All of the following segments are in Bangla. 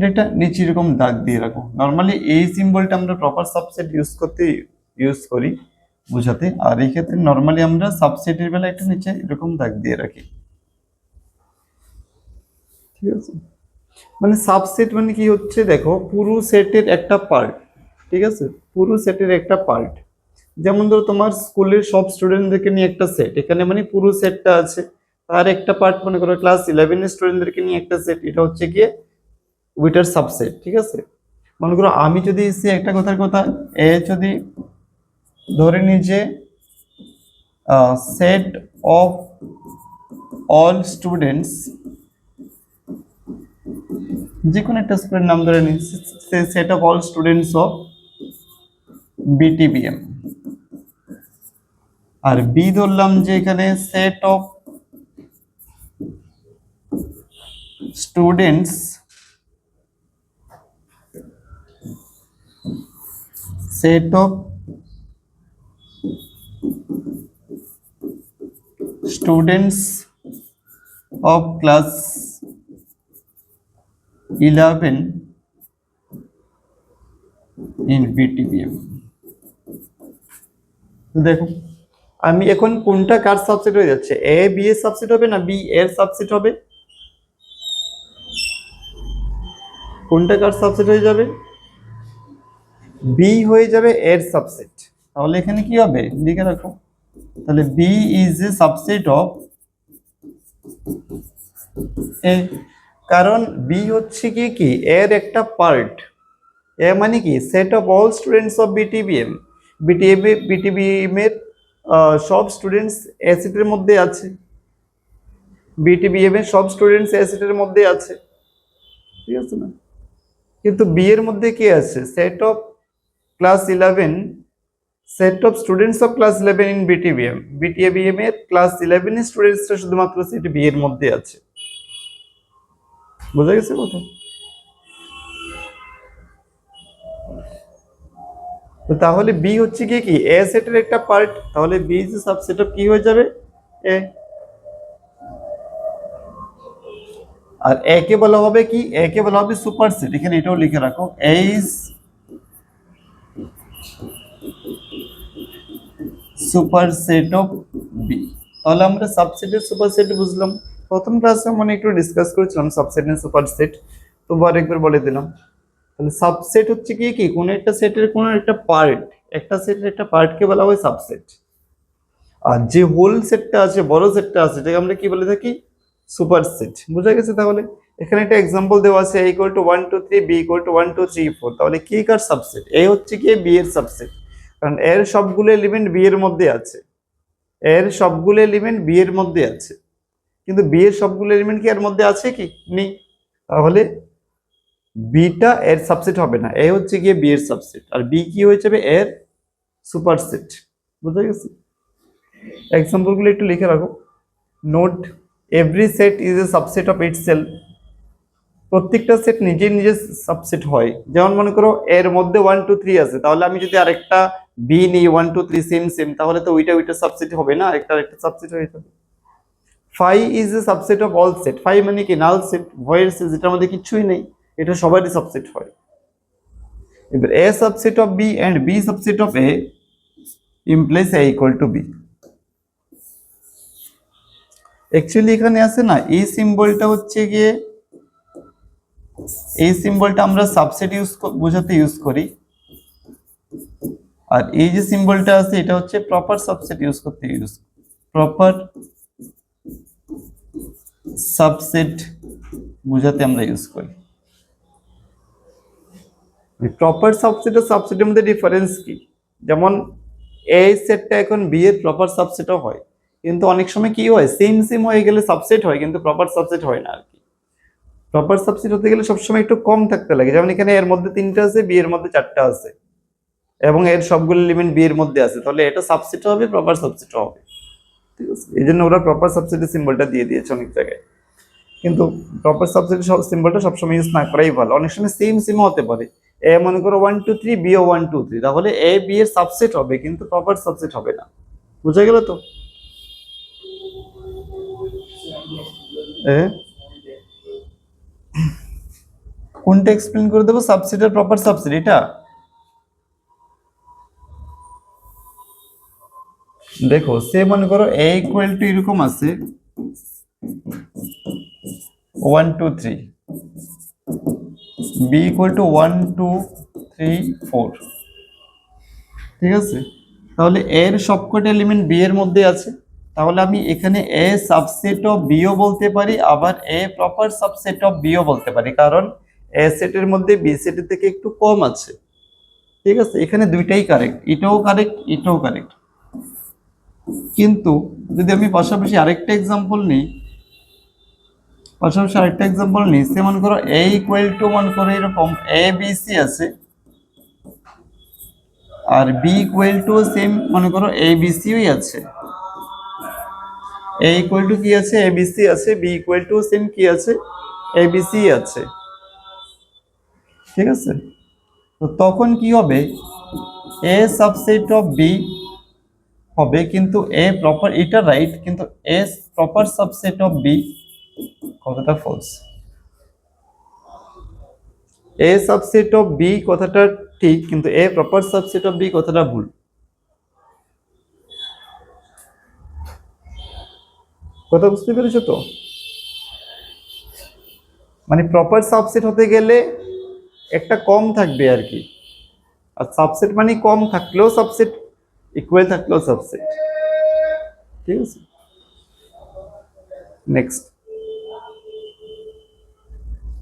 এটা একটা নিচে এরকম দাগ দিয়ে রাখো। নর্মালি এই সিম্বলটা আমরা প্রপার সাবসেট ইউজ করি বোঝাতে, আর এই ক্ষেত্রে নর্মালি আমরা সাবসেটের বেলা একটা নিচে এরকম দাগ দিয়ে রাখি, ঠিক আছে। মানে সাবসেট মানে কি হচ্ছে, দেখো পুরো সেটের একটা পার্ট, ঠিক আছে, পুরো সেটের একটা পার্ট। যেমন ধরো তোমার স্কুলের সব স্টুডেন্টদেরকে নিয়ে একটা সেট, এখানে মানে পুরো সেটটা আছে, তার একটা পার্ট মনে করো ক্লাস 11 এর স্টুডেন্টদেরকে নিয়ে একটা সেট, এটা হচ্ছে গিয়ে ওইটার সাবসেট, ঠিক আছে। মনে করো আমি যদি এসে একটা কথার কথা এ যদি ধরে নিই যে সেট অফ অল স্টুডেন্টস, যে কোনো একটা স্কুলের নাম ধরে নিই, set of all students of BTBM, আর বি ধরলাম যে এখানে set of students of class 11 in BTBM। দেখো আমি এখন কোনটা কার সাবসেট হয়ে যাচ্ছে, এ বি এর সাবসেট হবে না বি এর সাবসেট হবে? কোনটা কার সাবসেট হয়ে যাবে? বি হয়ে যাবে এর সাবসেট। তাহলে এখানে কি হবে লিখে রাখো, তাহলে B is a subset of A, কারণ বি হচ্ছে কি এর একটা পার্ট। এ মানে কি set of all students of BTBM, BTBM এর সব স্টুডেন্টস এ সেটের মধ্যে আছে, বিটিবিএম এর সব স্টুডেন্টস এ সেটের মধ্যে আছে, ঠিক আছে না। কিন্তু বি এর মধ্যে কি আছে, set of class 11, set of students of class 11 in BTBM এর ক্লাস 11 এর স্টুডেন্টসরা শুধুমাত্র সেট বি এর মধ্যে আছে। বোঝা গেছে কথা? তাহলে বি হচ্ছে কি এ সেটের একটা পার্ট, তাহলে বি ইজ সাবসেট অফ কি হয়ে যাবে এ। আর এ কে বলা হবে কি, এ কে বলা হবে সুপারসেট, এখানে এটাও লিখে রাখো, এ ইজ সুপারসেট অফ বি। তাহলে আমরা সাবসেটের সুপারসেট বুঝলাম। প্রথম ক্লাসে মানে একটু ডিসকাস করেছিলাম সাবসেট এন্ড সুপারসেট, তো আরেকবার বলে দিলাম। তাহলে সাবসেট হচ্ছে কি কোন একটা সেটের কোন একটা পার্ট, একটা সেটের একটা পার্টকে বলা হয় সাবসেট। আর যে হোল সেটটা আছে, বড় সেটটা আছে, যেটাকে আমরা কি বলে থাকি সুপারসেট। বুঝা গেছে? তাহলে এখানে একটা এক্সাম্পল দেওয়া আছে, a = 1 2 3, b = 1 2 3 4। তাহলে কি কার সাবসেট? a হচ্ছে কি b এর সাবসেট, কারণ এর সবগুলো এলিমেন্ট b এর মধ্যে আছে, এর সবগুলো এলিমেন্ট b এর মধ্যে আছে। কিন্তু b এর সবগুলো এলিমেন্ট কি এর মধ্যে আছে কি নেই? তাহলে বিটা এর সাবসেট হবে না, a হচ্ছে গিয়ে b এর সাবসেট, আর b কি হয়ে যাবে এর সুপারসেট। বুঝা গেছে? এক্সাম্পল গুলো একটু লিখে রাখো। Note, every set is a subset of itself. প্রত্যেকটা সেট নিজে নিজে সাবসেট হয়। যেমন মনে করো এর মধ্যে 1 2 3 আছে, তাহলে আমি যদি আরেকটা বি নিই 1 2 3 সেম, তাহলে তো ওইটা সাবসেট হবে না, আরেকটা সাবসেট হয়ে যাবে। Phi is a subset of all set. Phi মানে কি নাল সেট, ভয়েড সেট, যেটার মধ্যে কিছুই নেই, এটা সবারই সাবসেট হয়। এবার A subset of B and B subset of A implies A equal to B. Actually এখানে আছে না, এই সিম্বলটা হচ্ছে গিয়ে, এই সিম্বলটা আমরা সাবসেট বোঝাতে ইউজ করি, আর এই যে সিম্বলটা আছে এটা হচ্ছে প্রপার সাবসেট প্রপার সাবসেট বোঝাতে আমরা ইউজ করি। প্রপার সাবসেট আর সাবসেটের মধ্যে ডিফারেন্স কি? যেমন এই সেটটা এখন বি এর প্রপার সাবসেটও হয়, কিন্তু অনেক সময় কি হয় সেম হয়ে গেলে সাবসেট হয়, কিন্তু প্রপার সাবসেট হয় না আর কি। প্রপার সাবসেট হতে গেলে সবসময় একটু কম থাকতে লাগে। যেমন এখানে এর মধ্যে 3টা আছে, বি এর মধ্যে 4টা আছে, এবং এর সবগুলো এলিমেন্ট বি এর মধ্যে আছে, তাহলে এটা সাবসেট হবে, প্রপার সাবসেট হবে, ঠিক আছে। এই জন্য ওরা প্রপার সাবসেটের সিম্বলটা দিয়ে দিয়েছে অনেক জায়গায়, কিন্তু প্রপার সাবসেটের সিম্বলটা সবসময় ইউজ না করাই ভালো। অনেক সময় সেম হতে পারে, এ মনে করো 1 2 3, বি ও 1 2 3, তাহলে এ বি এর সাবসেট হবে, কিন্তু প্রপার সাবসেট হবে না। বুঝা গেল তো? কোনটা এক্সপ্লেন করে দেবো? সাবসেট আর প্রপার সাবসেট, এটা দেখো সে মনে করো এ ইকুয়াল টু এরকম আছে 1 2 3, বি ইকুয়াল টু 1 2 3 4, ঠিক আছে? তাহলে এর সবকটা এলিমেন্ট বি এর মধ্যে আছে, তাহলে আমি এখানে এ সাবসেট অফ বিও বলতে পারি, আবার এ প্রপার সাবসেট অফ বিও বলতে পারি, কারণ এ সেটের মধ্যে বি সেটের থেকে একটু কম আছে, ঠিক আছে? এখানে দুইটাই কারেক্ট, এটাও কারেক্ট, এটাও কারেক্ট। কিন্তু যদি আমি পাশাপাশি আরেকটা এক্সাম্পল নিই, সে মনে করো এ ইকুয়াল টু মনে করো এরকম এ বি সি আছে, আর বি ইকুয়াল টু সেম মনে করো এ বি সিই আছে। এ ইকুয়াল টু কি আছে? এ বি সি আছে, বি ইকুয়াল টু সেম কি আছে? এ বি সি আছে, ঠিক আছে? তো তখন কি হবে? এ সাবসেট অফ বি হবে, কিন্তু এ প্রপার, এটা রাইট, কিন্তু A proper subset of B কথাটা false. A subset of B কথাটা ঠিক, কিন্তু A proper subset of B কথাটা ভুল। কথা বুঝতে পেরেছো তো? মানে প্রপার সাবসেট হতে গেলে একটা কম থাকবে আর কি, আর সাবসেট মানে কম থাকলেও সাবসেট, ইকুয়াল থাকলেও সাবসেট, ঠিক আছে? নেক্সট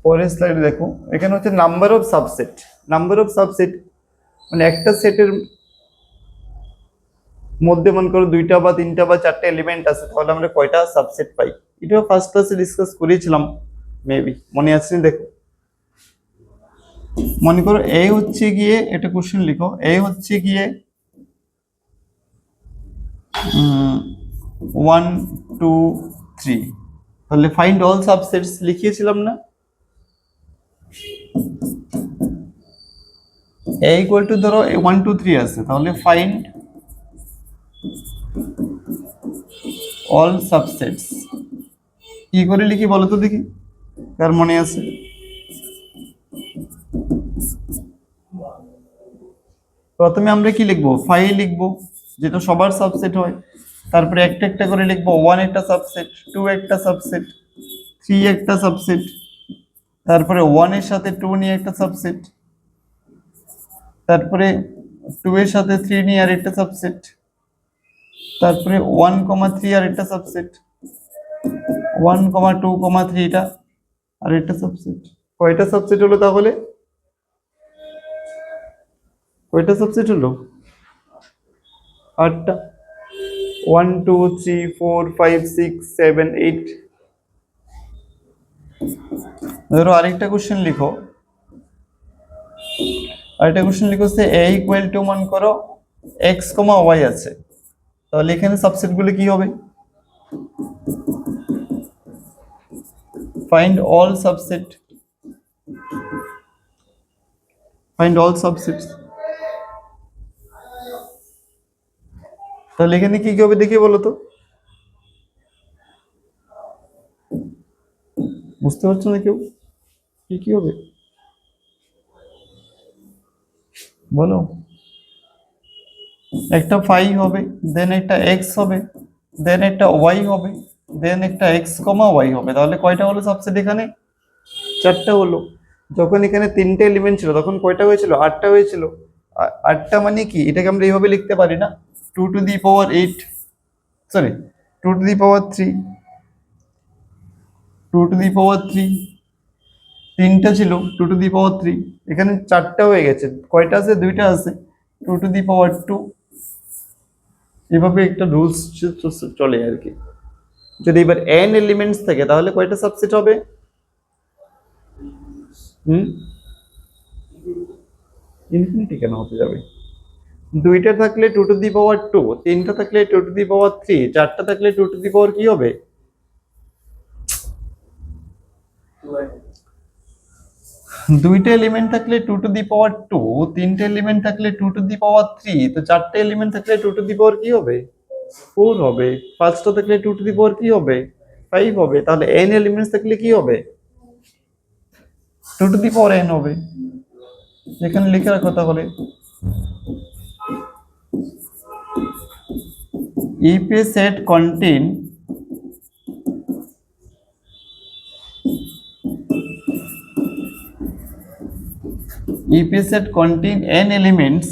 পরের স্লাইডে দেখো, এখানে হচ্ছে number of subset. Number of subset মানে একটা সেটের মধ্যে মনে করো 2টা বা 3টা বা 4টা এলিমেন্ট আছে, তাহলে আমরা কয়টা সাবসেট পাই? এটাও ফার্স্ট ক্লাসে ডিসকাস করেছিলাম, মেবি মনে আছে? দেখো মনে করো এ হচ্ছে গিয়ে, এটা কোশ্চেন লিখো, এ হচ্ছে গিয়ে 1 2 3, তাহলে ফাইন্ড অল সাবসেটস লিখিয়েছিলাম না? এ ইকুয়াল টু ধরো 1 2 3 আছে, তাহলে ফাইন্ড অল সাবসেটস। কি করে লিখি বলো তো দেখি, কার মনে আছে? প্রথমে আমরা কি লিখবো? 5 লিখবো, যেটা সবার সাবসেট হয়। তারপরে একটা একটা করে লিখবো, 1 একটা সাবসেট, 2 একটা সাবসেট, 3 একটা সাবসেট, তারপরে 1 এর সাথে 2 নিয়ে একটা সাবসেট, তারপরে 2 এর সাথে 3 নিয়ে আরেকটা সাবসেট, তারপরে 1 3 আরেকটা সাবসেট, 1 2 3 এটা আরেকটা সাবসেট। কয়টা সাবসেট হলো তাহলে? কয়টা সাবসেট হলো? 8টা। 1 2 3 4 5 6 7 8। ধরো আরেকটা কোশ্চেন লিখো, সে a ইকুয়াল টু মনে করো x y আছে, তাহলে এখানে সাবসেট গুলো কি হবে? Find all subset, find all subsets. তাহলে এখানে কি কি হবে দেখি বলো তো, বুঝতে পারছো না কেউ? কি কি হবে বলো? একটা 5 হবে, দেন একটা x হবে, দেন একটা y হবে, দেন একটা x y হবে। তাহলে কয়টা হলো সাবসেট এখানে? 4টা হলো। যখন এখানে 3টে এলিমেন্ট ছিল তখন কয়টা হয়েছিল? 8টা হয়েছিল। 8টা মানে কি, এটাকে আমরা এইভাবে লিখতে পারি না, 2 to the power 8, sorry 2 to the power 3, 2 to the power 3, 3টা ছিল 2 টু দি পাওয়ার 3, এখানে 4টা হয়ে গেছে। কয়টা আছে? 2টা আছে, 2 টু দি পাওয়ার 2। এভাবে একটা রুলস চলে আর কি। যদি এবার n এলিমেন্টস থাকে তাহলে কয়টা সাবসেট হবে? ইনফিনিটি কেন হতে যাবে? 2টা থাকলে 2 টু দি পাওয়ার 2, 3টা থাকলে 2 টু দি পাওয়ার 3, 4টা থাকলে 2 টু দি পাওয়ার কি হবে? 2টা এলিমেন্ট থাকলে 2 টু দি পাওয়ার 2, 3টে এলিমেন্ট থাকলে 2 টু দি পাওয়ার 3, তো 4টে এলিমেন্ট থাকলে 2 টু দি পাওয়ার কি হবে? 4 হবে। 5টা থাকলে 2 টু দি পাওয়ার কি হবে? 5 হবে। তাহলে n এলিমেন্টস থাকলে কি হবে? 2 to the power n হবে, এখানে লিখে রাখো তাহলে if a set contain n elements,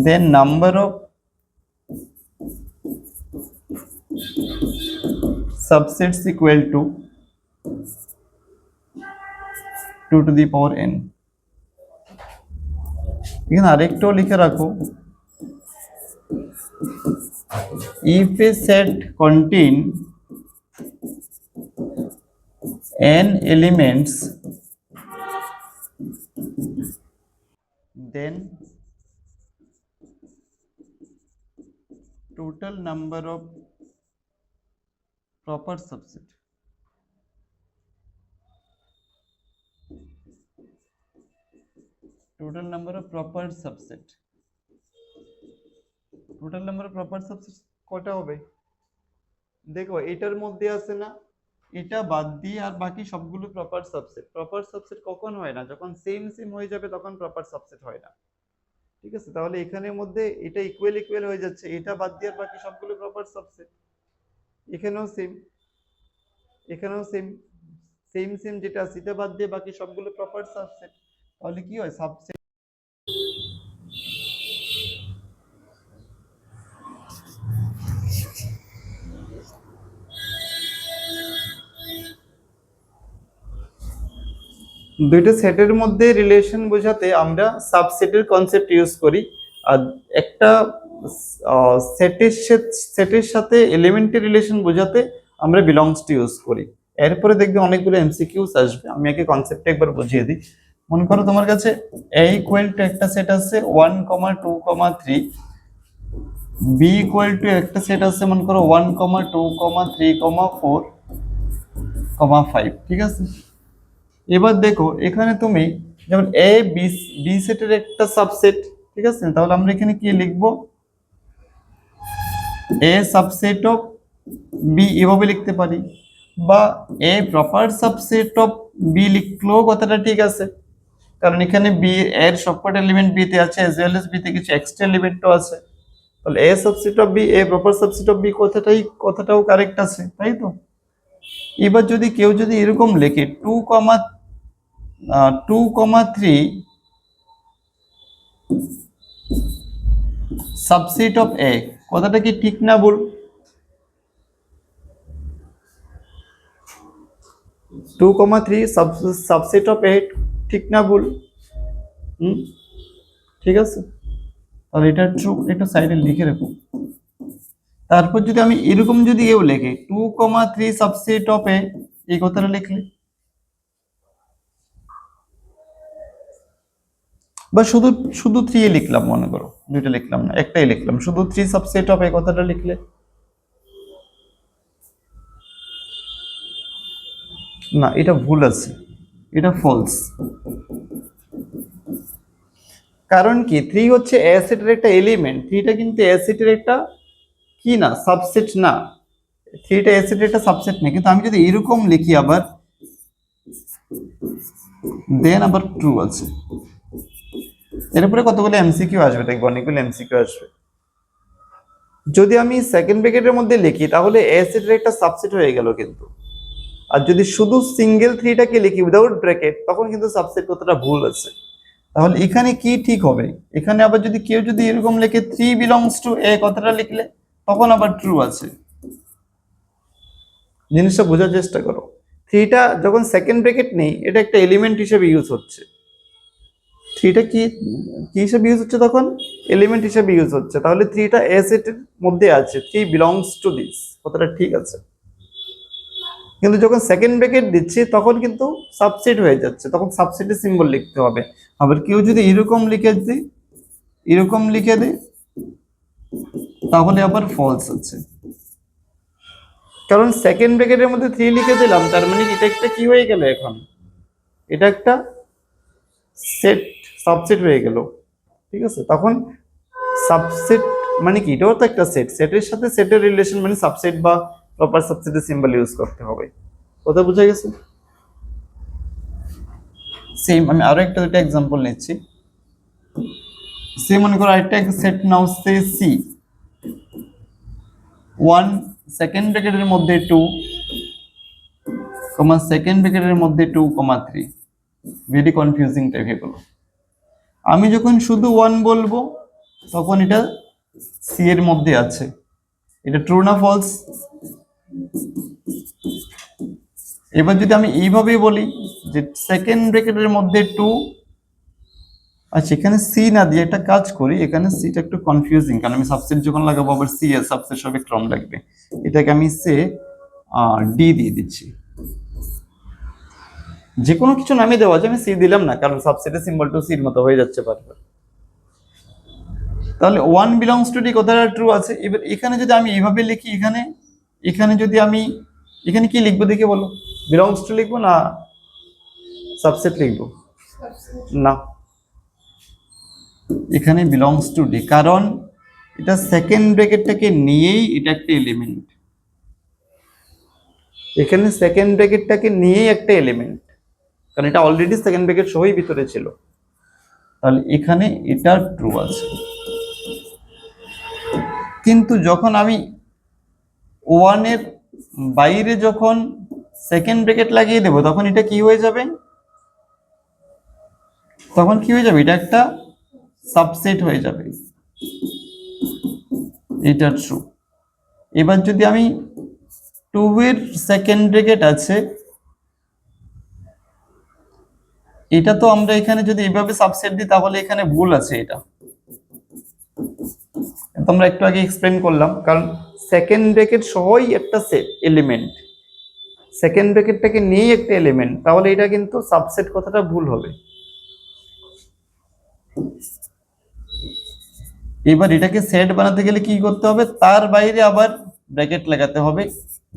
then number of subsets equal to 2 to the power n। এখানে আরেকটাও লিখে রাখো, if a set contain n elements, then total number of proper subset total number of proper subset কটা হবে? দেখো এটার মধ্যে আছে না, এটা বাদ দিয়ে আর বাকি সবগুলো প্রপার সাবসেট কখন হয় না? যখন সেম হয়ে যাবে তখন প্রপার সাবসেট হয় না। ঠিক আছে, তাহলে এখানের মধ্যে এটা ইকুয়াল হয়ে যাচ্ছে, এটা বাদ দিয়ে আর বাকি সবগুলো প্রপার সাবসেট। এখানেও সেম যেটা আছে এটা বাদ দিয়ে বাকি সবগুলো প্রপার সাবসেট। তাহলে কি হয়? সাবসেট দুইটা সেটের মধ্যে রিলেশন বোঝাতে আমরা সাবসেটের কনসেপ্ট ইউজ করি, আর একটা সেটের সাথে এলিমেন্টের রিলেশন বোঝাতে আমরা বিলংস টু ইউজ করি। এরপরে দেখবে অনেকগুলো এমসিকিউস আসবে, আমি আগে কনসেপ্টটা একবার বুঝিয়ে দিই। মনে করো তোমার কাছে a ইকুয়াল টু একটা সেট আছে 1, 2, 3, b ইকুয়াল টু একটা সেট আছে মনে করো 1, 2, 3, 4, 5। ঠিক আছে, এবার দেখো এখানে তুমি যেমন এ বি সেটের একটা সাবসেট। ঠিক আছে, তাহলে আমরা এখানে কি লিখবো? এ সাবসেট অফ বি এভাবে লিখতে পারি, বা A proper subset of B লিখলেও কথাটা ঠিক আছে, কারণ এখানে বি এর সবকটা এলিমেন্ট বি তে আছে, এজ ওয়েল এজ বি তে কিছু এক্সট্রা এলিমেন্টও আছে। তাহলে A subset of B, A proper subset of B কথাটাও কারেক্ট আছে, তাই তো? এবার যদি কেউ যদি এরকম লেখে 2, 3 সাবসেট অফ এ, কথাটা কি ঠিক না ভুল? 2, 3 সাবসেট অফ এ ঠিক না ভুল? ঠিক আছে, তাহলে এটা ট্রু, এটা সাইডে লিখে রাখো। তারপর যদি আমি এরকম যদি এও লেখে 2, 3 সাবসেট অফ এ, এই কথাটা লিখলে, বা শুধু 3 এ লিখলাম, মনে করো দুইটা লিখলাম না, একটাই লিখলাম, শুধু 3 সাবসেট অফ এ কথাটা লিখলে, না এটা ভুল আছে, এটা ফলস। কারণ কি 3 হচ্ছে এ সেটের একটা এলিমেন্ট, 3টা কিন্তু এ সেটের একটা কি না, সাবসেট না। 3টা এ সেটের একটা সাবসেট না, কিন্তু আমি যদি এরকম লিখি আবার, দেন আবার ট্রু আছে। এরপরে কতগুলো এমসিকিউ আসবে, দেখবো অনেকগুলো এমসিকিউ আসবে। যদি আমি সেকেন্ড ব্র্যাকেটের মধ্যে লিখি তাহলে এ সেটের একটা সাবসেট হয়ে গেল কিন্তু, আর যদি শুধু সিঙ্গেল 3টাকে লিখি উইদাউট ব্র্যাকেট তখন কিন্তু সাবসেট কথাটা ভুল আছে। তাহলে এখানে কি ঠিক হবে? এখানে আবার যদি কেউ যদি এরকম লিখে 3 বিলংস টু এ কথাটা লিখলে তখন আবার ট্রু আছে। জিনিসটা বোঝার চেষ্টা করো, 3টা যখন সেকেন্ড ব্র্যাকেট নেই এটা একটা এলিমেন্ট হিসেবে ইউজ হচ্ছে, 3টা কি হিসেবে ইউজ হচ্ছে? তখন এলিমেন্ট হিসেবে ইউজ হচ্ছে। তাহলে 3টা এ সেটের মধ্যে আছে, 3 বিলংস টু দিস, কথাটা ঠিক আছে। কিন্তু যখন সেকেন্ড ব্র্যাকেট দিচ্ছি তখন কিন্তু সাবসেট হয়ে যাচ্ছে, তখন সাবসেটের সিম্বল লিখতে হবে। আবার কেউ যদি এরকম লিখে দেয় তাহলে আবার ফলস আছে, কারণ সেকেন্ড ব্র্যাকেটের মধ্যে 3 লিখে দিলাম, তার মানে এটা একটা কি হয়ে গেল? এখন এটা একটা সাবসেট হয়ে গেল। ঠিক আছে, তখন সাবসেট মানে কি? এটাও তো একটা সেটের সাথে সেটের রিলেশন, মানে সাবসেট বা প্রপার সাবসেটের সিম্বল ইউজ করতে হবে। কথা বুঝা গেছে? সেম আমি আরো একটা দুটো এক্সাম্পল নিচ্ছি। সে মনে করো আরেকটা সেট নাও, সে সি 1 সেকেন্ড ব্র্যাকেটের মধ্যে 2 কমা সেকেন্ড ব্র্যাকেটের মধ্যে 2 কমা 3। ভেরি কনফিউজিং টাইপ এগুলো। আমি যখন শুধু 1 বলবো তখন এটা সি এর মধ্যে আছে। এটা ট্রু না ফলস? এবার যদি আমি এইভাবে বলি যে সেকেন্ড ব্র্যাকেটের মধ্যে 2, আচ্ছা এখানে সি না দিয়ে একটা কাজ করি, এখানে সিটা একটু কনফিউজিং, কারণ আমি সাবসেট যখন লাগাবো আবার সি এর সাবসেট সবে ক্রম লাগবে। এটাকে আমি সে ডি দিয়ে দিচ্ছি। যে কোনো কিছু নামিয়ে দেওয়া যায়, আমি সি দিলাম না কারণ সাবসেটের সিম্বল টু সির মতো হয়ে যাচ্ছে বারবার। তাহলে 1 বিলংস টু ডি কথাটা ট্রু আছে। এবার এখানে যদি আমি এইভাবে লিখি, এখানে যদি আমি এখানে কি লিখবো দেখে বলো? বিলংস টু লিখবো না সাবসেট লিখবো? না, এখানে বিলংস টু ডি, কারণ এটা সেকেন্ড ব্র্যাকেটটাকে নিয়েই এটা একটা এলিমেন্ট। এখানে সেকেন্ড ব্র্যাকেটটাকে নিয়েই একটা এলিমেন্ট, কারণ এটা অলরেডি সেকেন্ড ব্র্যাকেট সহই ভিতরে ছিল। তাহলে এখানে এটা ট্রু আছে। কিন্তু যখন আমি 1 এর বাইরে যখন সেকেন্ড ব্র্যাকেট লাগিয়ে দেব তখন এটা কি হয়ে যাবে? তখন কি হয়ে যাবে? এটা একটা সাবসেট হয়ে যাবে। এটা ট্রু। এবার যদি আমি 2 এর সেকেন্ড ব্র্যাকেট আছে, এটা তো আমরা এখানে যদি এইভাবে সাবসেট দিই তাহলে এখানে ভুল আছে। এটা আমরা একটু আগে এক্সপ্লেন করলাম, কারণ সেকেন্ড ব্র্যাকেট সহই একটা সেট এলিমেন্ট, সেকেন্ড ব্র্যাকেটটাকে নিয়েই একটা এলিমেন্ট, তাহলে এটা কিন্তু সাবসেট কথাটা ভুল হবে। এবার এটাকে সেট বানাতে গেলে কি করতে হবে? তার বাইরে আবার ব্র্যাকেট লাগাতে হবে,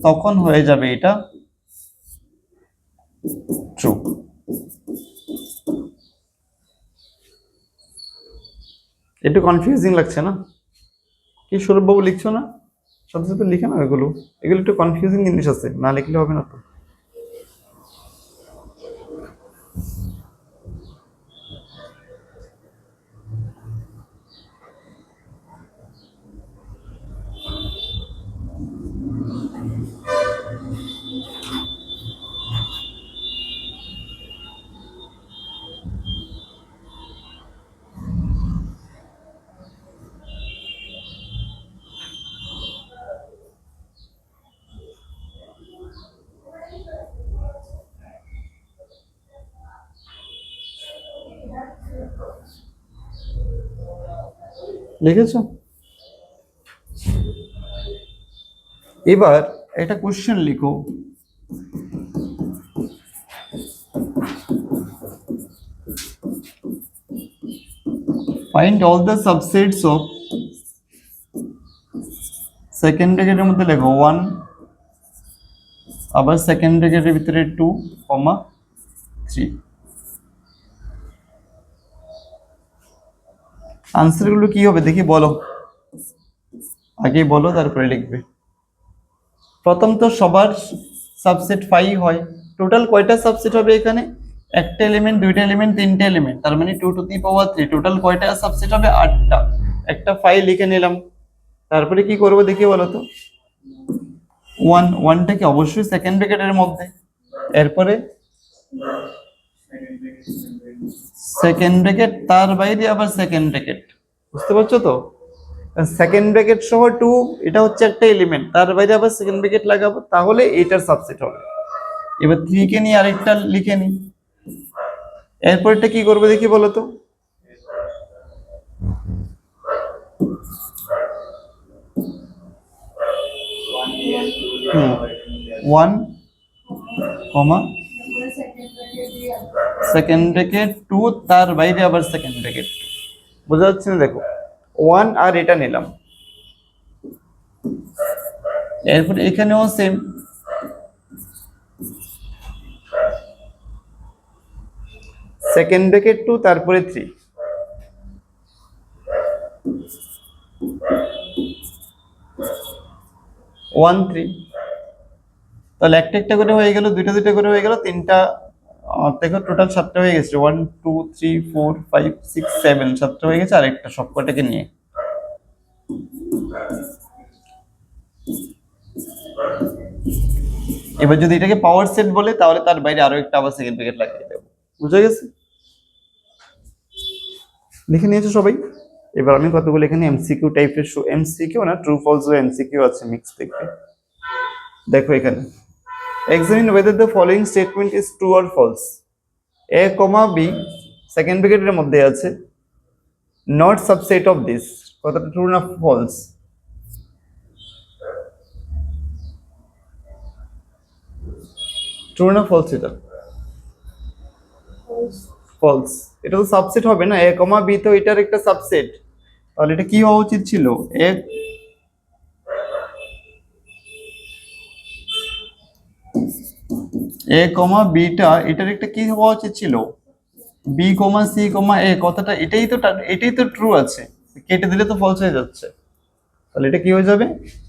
তখন হয়ে যাবে এটা ট্রু। একটু কনফিউজিং লাগছে না? কি সৌরভবাবু লিখছো না? সাথে সাথে লিখে না এগুলো, এগুলো একটু কনফিউজিং জিনিস আছে, না লিখলে হবে না তো। লিখেছো? এবার একটা কোশ্চেন লিখো, find all the subsets of, second ব্র্যাকেটের মধ্যে লেখো 1, আবার সেকেন্ড ব্র্যাকেটের ভিতরে 2, 3। আনসার গুলো কি হবে দেখি বলো, আগে বলো তারপরে লিখবে। প্রথম তো সবার সাবসেট 5 হয়। টোটাল কয়টা সাবসেট হবে এখানে? একটা এলিমেন্ট, দুইটা এলিমেন্ট, তিনটা এলিমেন্ট, তার মানে 2 টু দি পাওয়ার 3। টোটাল কয়টা সাবসেট হবে? 8টা। একটা 5 লিখে নিলাম। তারপরে কি করব দেখি বলো তো? 1টা কি অবশ্যই সেকেন্ড ব্র্যাকেটের মধ্যে, এরপরে সেকেন্ড ব্র্যাকেট, তার বাইরে আবার সেকেন্ড ব্র্যাকেট। বুঝতে পারছো তো? সেকেন্ড ব্র্যাকেট সহ 2, এটা হচ্ছে একটা এলিমেন্ট, তার বাইরে আবার সেকেন্ড ব্র্যাকেট লাগাবো, তাহলে এটার সাবসেট হবে। এবার 3 কে নিয়ে আরেকটা লিখে নি। এরপরটা কি করবো দেখি বলো তো? ওয়ান কমা সেকেন্ড ব্র্যাকেট 2, তার বাইরে আবার সেকেন্ড ব্র্যাকেট 2। বোঝা যাচ্ছে না? দেখো 1 আর এটা নিলাম, এরপর এখানেও সেম, সেকেন্ড ব্র্যাকেট 2 তারপরে 3, 1 3। তাহলে একটা একটা করে হয়ে গেল, দুইটা দুইটা করে হয়ে গেল, তিনটা দেখো টোটাল 7টা হয়ে গেছে, 1 2 3 4 5 6 7, 7টা হয়ে গেছে আরেকটা সবকটাকে নিয়ে। এবার যদি এটাকে পাওয়ার সেট বলে তাহলে তার বাইরে আরো একটা আবার সেকেন্ড ব্র্যাকেট লাগিয়ে দেবো। বুঝা গেছে? লিখে নিয়েছো সবাই? এবার আমি কতগুলো এখানে এমসিকিউ টাইপের, এমসিকিউ না, ট্রু ফলস ও এমসিকিউ আছে মিক্স দেখবে। দেখো এখানে, examine whether the following statement is true or false. A comma B second ব্র্যাকেটের মধ্যে আছে, নট সাবসেট অফ দিস, কথাটা ট্রু না ফলস? ট্রু না ফলস? এটা ফলস। এটা তো সাবসেট হবে না, এ কমা বি তো এটার একটা সাবসেট, তাহলে এটা কি হওয়া উচিত ছিল? এ কমা বিটা এটার একটা কি হওয়া উচিত ছিল? বি কমা সি কমা এ, কথাটা এটাই তো ট্রু আছে, কেটে দিলে তো ফলস হয়ে যাচ্ছে, তাহলে এটা কি হয়ে যাবে?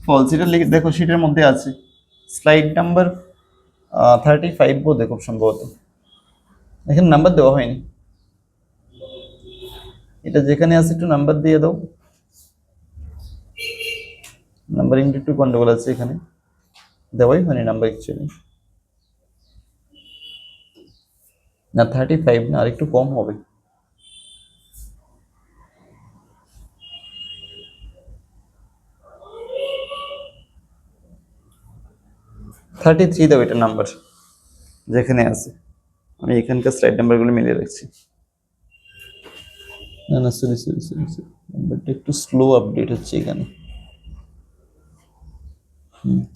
ফলস। এটা দেখো শীটের মধ্যে আছে, স্লাইড নাম্বার 35 বোধ খুব সম্ভবত, এখানে নাম্বার দেওয়া হয়নি, এটা যেখানে আছে একটু নাম্বার দিয়ে দাও, নাম্বারিং একটু গন্ডগোল আছে, এখানে দেওয়াই হয়নি নাম্বার অ্যাকচুয়ালি। না 35 না, আর একটু কম হবে। থার্টি থ্রি দাও এটা নাম্বার যেখানে আছে, আমি এখানকার স্লাইড নাম্বারগুলো মিলিয়ে রাখছি। না না সরি সরি সরি সরি, নাম্বারটা একটু স্লো আপডেট হচ্ছে এখানে।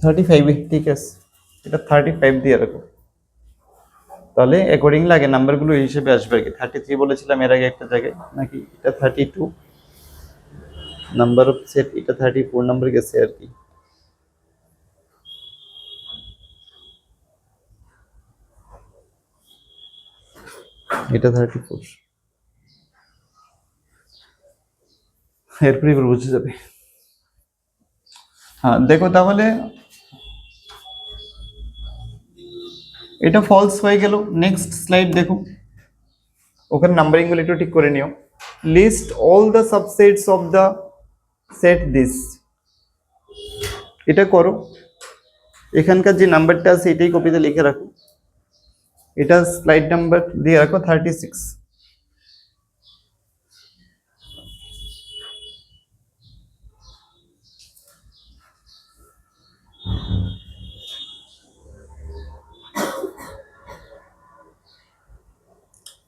35, ঠিক আছে, এটা 35 দিয়ে রাখো, তাহলে অ্যাকর্ডিংলি আগে নাম্বারগুলো এই হিসেবে আসবে আর কি। 33 বলেছিলাম এর আগে একটা জায়গায়, নাকি এটা 32 নাম্বার অফ সেট, এটা 34 নাম্বার গেছে আর কি। এটা 34, এরপরে এবার বুঝে যাবে। হ্যাঁ দেখো তাহলে এটা ফলস হয়ে গেল। নেক্সট স্লাইড দেখো, ওখানে নাম্বারিং গুলো একটু ঠিক করে নিও। List all the subsets of the set this, এটা করো, এখানকার যে নাম্বারটা আছে এটাই কপিতে লিখে রাখো, এটা স্লাইড নাম্বার দিয়ে রাখো 36।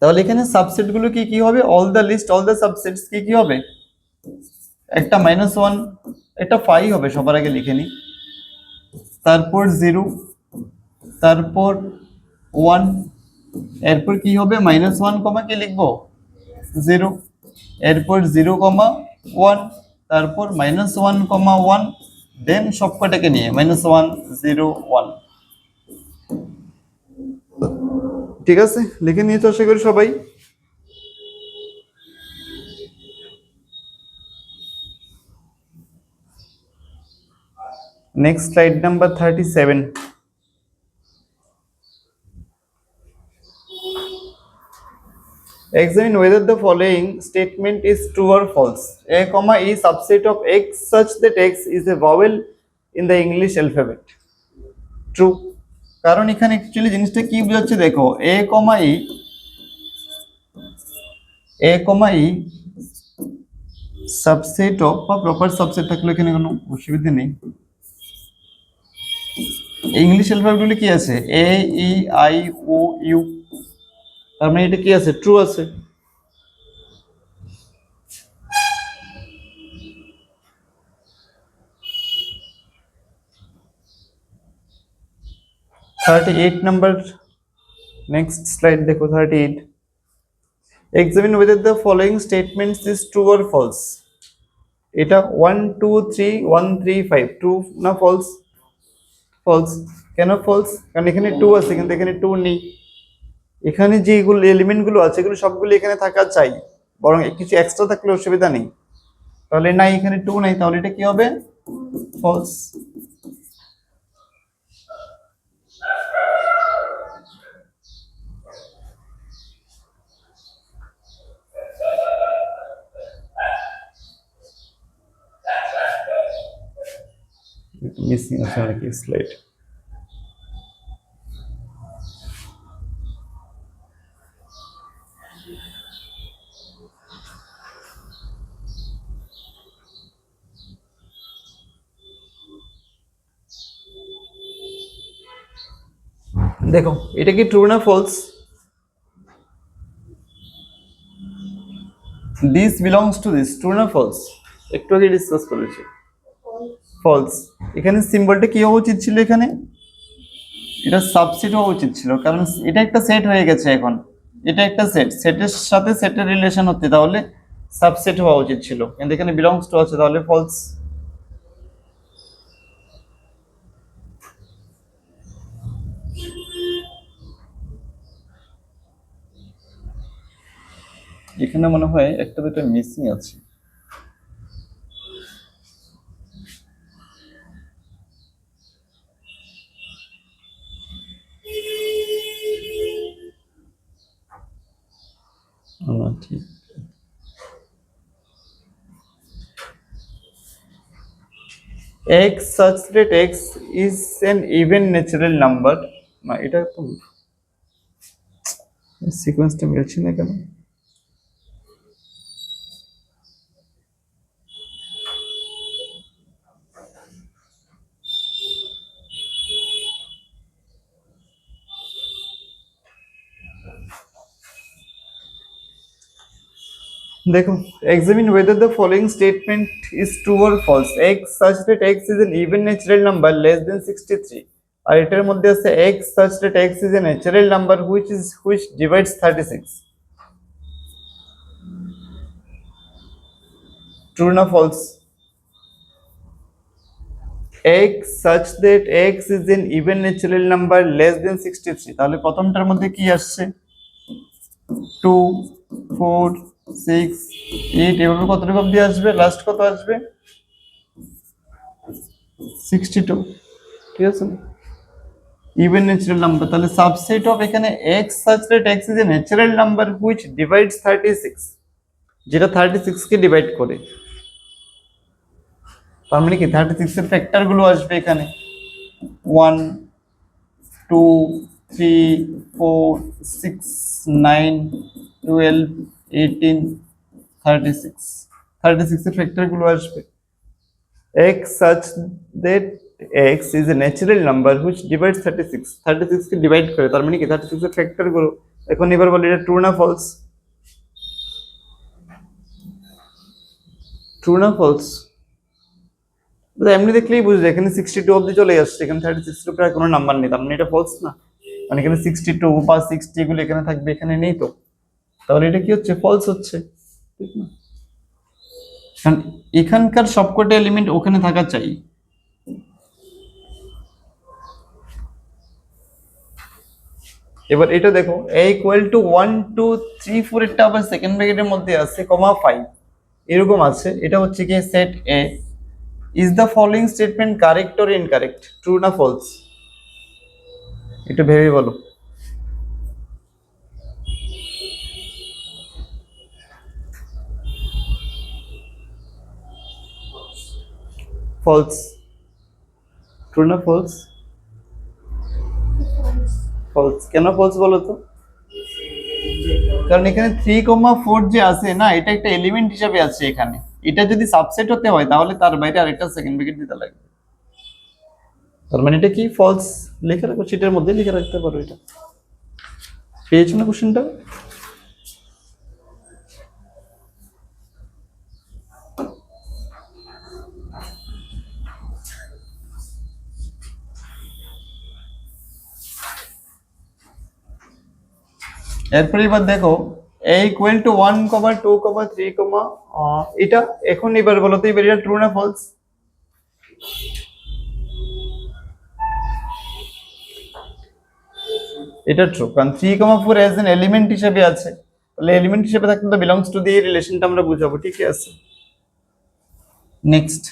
তাহলে এখানে সাবসেট গুলো কি কি হবে? All the list all the subsets কি কি হবে? একটা -1, এটা 5 হবে, সবার আগে লিখে নি, তারপর 0, তারপর 1, এরপর কি হবে? -1 কমা কি লিখবো? 0, এরপর 0 কমা 1, তারপর -1 কমা 1, দেন সবকটাকে নিয়ে -1 0 1। ঠিক আছে, লিখে নিয়েছো আশা করি সবাই? Next slide number 37। Examine whether the following statement is true or false. A comma e subset of x such that x is a vowel in the English alphabet. True, কারণ এখানে অ্যাকচুয়ালি জিনিসটা কি বোঝাচ্ছে দেখো, a comma e subset of, বা প্রপার সাবসেট থাকলে এখানে কোনো অসুবিধা নেই। ইংলিশ অ্যালফাবেটগুলো কি আছে? এ ই আই ও ইউ, তার মানে এটা কি আছে? ট্রু আছে। নাম্বার, নেক্সট স্লাইড দেখো 38। Examine whether the following statements is true or false. এটা 1 2 3 1 3 5 ট্রু না ফলস? ফলস। কেন ফলস? কারণ এখানে 2 আছে কিন্তু এখানে 2 নেই। এখানে যেগুলো এলিমেন্টগুলো আছে এগুলো সবগুলো এখানে থাকা চাই, বরং কিছু এক্সট্রা থাকলে অসুবিধা নেই। তাহলে নাই, এখানে 2 নাই, তাহলে এটা কি হবে? ফলস। মিসিং আছে নাকি স্লাইড? দেখো এটা কি ট্রু না false? This belongs to this, true না ফলস? একটু আগে ডিসকাস করেছি ফলস। এখানে সিম্বলটা কি হওয়া উচিত ছিল? এখানে এটা সাবসেট হওয়া উচিত ছিল, কারণ এটা একটা সেট হয়ে গেছে। এখন এটা একটা সেট, সেটের সাথে সেটের রিলেশন হতে, তাহলে সাবসেট হওয়া উচিত ছিল, কিন্তু এখানে বিলংস টু আছে, তাহলে ফলস। এখানে মনে হয় একটা দুটো মিসিং আছে। ঠিক, x such that x is an even natural number, না এটা তো সিকোয়েন্সটা মিলছে না কেন? দেখো, examine whether the following statement is true or false. x such that x is an even natural number less than 63, আর এটার মধ্যে আছে x such that x is a natural number which divides 36. True না false? x such that x is an even natural number less than 63, তাহলে প্রথমটার মধ্যে কি আসছে? 2 4 6 8, এভাবে কতটুকু অবধি আসবে? লাস্ট কত আসবে? 62, ঠিক আছে? ইভেন ন্যাচারাল নাম্বার, তাহলে সাবসেট অফ এখানে x such that x is a natural number which divides 36, যেটা 36 কে ডিভাইড করে। তার মানে কি 36 এর ফ্যাক্টর গুলো আসবে এখানে 1 2 3 4 6 9 12 18 36, 36 এর ফ্যাক্টর গুলো আসবে। x such that x is a natural number which divides 36, 36 K divide করে, তার মানে কি 36 এর ফ্যাক্টর গুলো। এখন এবার বলি এটা ট্রু না ফলস? ট্রু না ফলস? এমনি দেখলেই বুঝবে, এখানে 62 অবধি চলে আসছে, এখানে 36 এর উপরে কোনো নাম্বার নেই, তার মানে এটা ফলস না? মানে এখানে 62 বা 60 এগুলো এখানে থাকবে, এখানে নেই তো, তাহলে এটা কি হচ্ছে? ফলস হচ্ছে, ঠিক না? কারণ এখানকার সবকটা এলিমেন্ট ওখানে থাকা চাই। এবার এটা দেখো, a ইকুয়াল টু 1 2 3 4 এটা আবার সেকেন্ড ব্র্যাকেটের মধ্যে আছে, কমা 5 এরকম আছে। এটা হচ্ছে কি set a। Is the following statement correct or incorrect? True না ফলস? একটু ভেবে বলো। ফলস। ট্রু না ফলস? ফলস। কেন ফলস বলো তো? কারণ এখানে 3,4 যে আছে না, এটা একটা এলিমেন্ট হিসাবে আছে এখানে, এটা যদি সাবসেট হতে হয় তাহলে তার বাইরে আরেকটা সেকেন্ড ব্র্যাকেট দিতে লাগবে, তার মানে এটা কি ফলস। লিখে রাখো, শিটের মধ্যে লিখে রাখতে পারো। এটা পেয়েছো না কোশ্চেনটা? এরপরে এবার দেখো, a ইকুয়াল টু 1, 2, 3, এটা এখন এবার বলো তো, এবার এটা ট্রু না ফলস? এটা ট্রু, কারণ 3,4 অ্যাজ এন এলিমেন্ট হিসেবে আছে, তাহলে এলিমেন্ট হিসেবে থাকলে তো বিলংস টু দিয়ে রিলেশনটা আমরা বুঝাবো, ঠিক আছে? নেক্সট,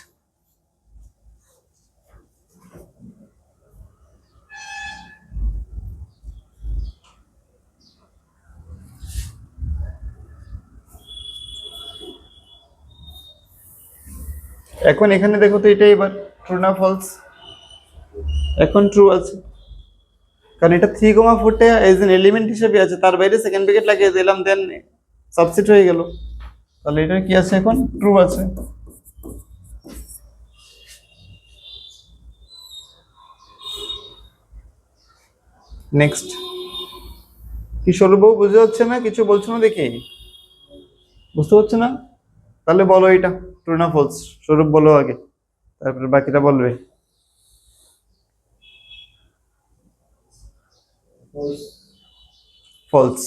এখন এখানে দেখো তো, এটা এবার ট্রু না ফলস? এখন ট্রু আছে, কারণ এটা 3,4 এজ এন এলিমেন্ট হিসেবে আছে, তার বাইরে সেকেন্ড ব্র্যাকেট লাগিয়ে দিলাম, দেন সাবসেট হয়ে গেল, তাহলে এটা কি আছে এখন ট্রু আছে। নেক্সট, কি সৌরভ বুঝতে হচ্ছে না? কিছু বলছো না দেখি, বুঝতে হচ্ছে না? তাহলে বলো এটা ট্রু না ফলস, সৌরভ বলো আগে, তারপরে বাকিটা বলবে। ফলস,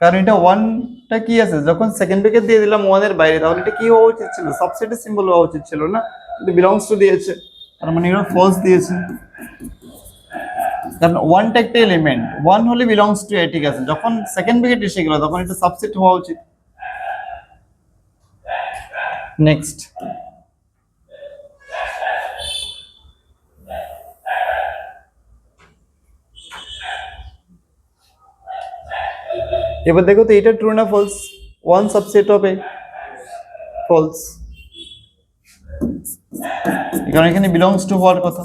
কারণ এটা ওয়ানটা কি আছে, যখন সেকেন্ড ব্র্যাকেট দিয়ে দিলাম ওয়ানের বাইরে, তাহলে এটা কি হওয়া উচিত ছিল, সাবসেটের সিম্বল হওয়া উচিত ছিল না, কিন্তু বিলংস টু দিয়েছে, তার মানে এটা ফলস দিয়েছে। কারণ ওয়ানটা একটা এলিমেন্ট, ওয়ান হলে বিলংস টু এ, ঠিক আছে, যখন সেকেন্ড ব্র্যাকেট এসে গেল তখন এটা সাবসেট হওয়া উচিত। নেক্সট, এবার দেখো তো এটা ট্রু না false, one subset of A, false, কারণ এখানে বিলংস টু হওয়ার কথা।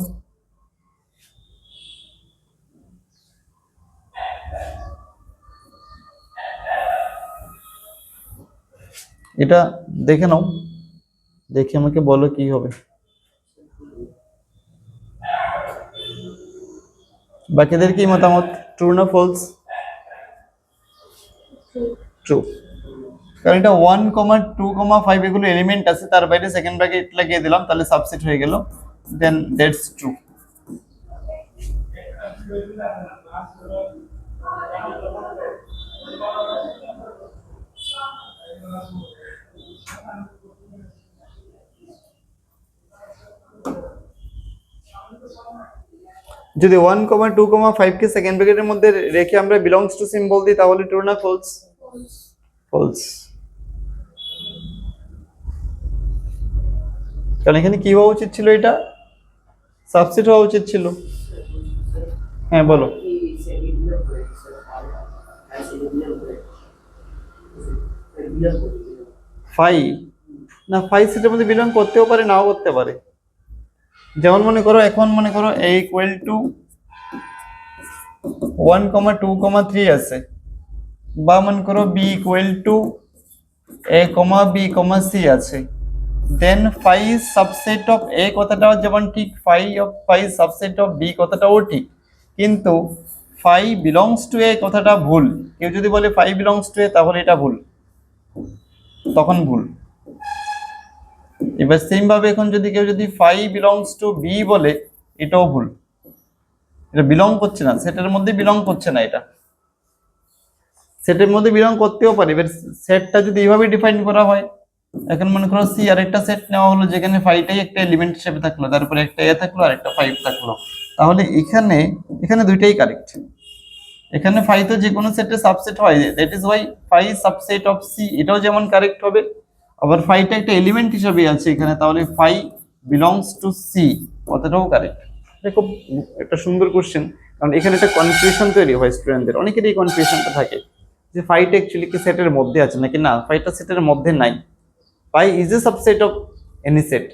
এটা দেখে নাও, দেখে আমাকে বলো কি হবে। বাকিদের কি মতামত, ট্রু না ফলস? ট্রু, কারণ এটা 1,2,5 এগুলো এলিমেন্ট আছে, তার বাইরে সেকেন্ড ব্র্যাকেট লাগিয়ে দিলাম, তাহলে সাবসেট হয়ে গেল, দেন দ্যাটস ট্রু। যদি 1,2,5 কে সেকেন্ড ব্র্যাকেটের মধ্যে রেখে আমরা বিলংস টু সিম্বল দিই, তাহলে ট্রু না ফলস? ফলস, কারণ এখানে কি হওয়া উচিত ছিল, এটা সাবসেট হওয়া উচিত ছিল। হ্যাঁ বলো। ফাই না, ফাই সেটের মধ্যে বিলং করতেও পারে, নাও করতে পারে। যেমন মনে করো, এখন মনে করো a ইকুয়াল টু 1,2,3 আছে, বা মনে করো b equal to a, b, c আছে, দেন ফাই সাবসেট অফ a কথাটাও যেমন ঠিক, ফাই সাবসেট অফ b কথাটাও ঠিক, কিন্তু ফাই বিলংস টু a কথাটা ভুল। কেউ যদি বলে ফাই বিলংস টু a, তাহলে এটা ভুল, তখন ভুল। এবার সেম ভাবে এখন যদি কেউ যদি ফাই বিলংস টু বি বলে, এটাও ভুল, এটা বিলং করছে না, সেটের মধ্যে বিলং করছে না, এটা সেটের মধ্যে বিলং করতেও পারে। এবার সেটটা যদি এইভাবে ডিফাইন করা হয়, এখন মনে করো সি আর একটা সেট নেওয়া হলো, যেখানে ফাইটাই একটা এলিমেন্ট হিসেবে থাকলো, তারপরে একটা এ থাকলো আর একটা ফাইভ থাকলো, তাহলে এখানে এখানে দুইটাই কারেক্ট। এখানে ফাই তো যে কোনো সেটে সাবসেট হয়, that is why phi subset of C, এটাও যেমন কারেক্ট হবে, আবার ফাইটা একটা এলিমেন্ট হিসেবে আছে এখানে, তাহলে ফাই বিলংস টু সি কথাটাও কারেক্ট। এটা খুব একটা সুন্দর কোশ্চেন, কারণ এখানে একটা কনফিউশন তৈরি হয় স্টুডেন্টদের, অনেকেরই এই কনফিউশনটা থাকে যে ফাইটা অ্যাকচুয়ালি কি সেটের মধ্যে আছে নাকি না, ফাইটা সেটের মধ্যে নাই, phi is a subset of any set.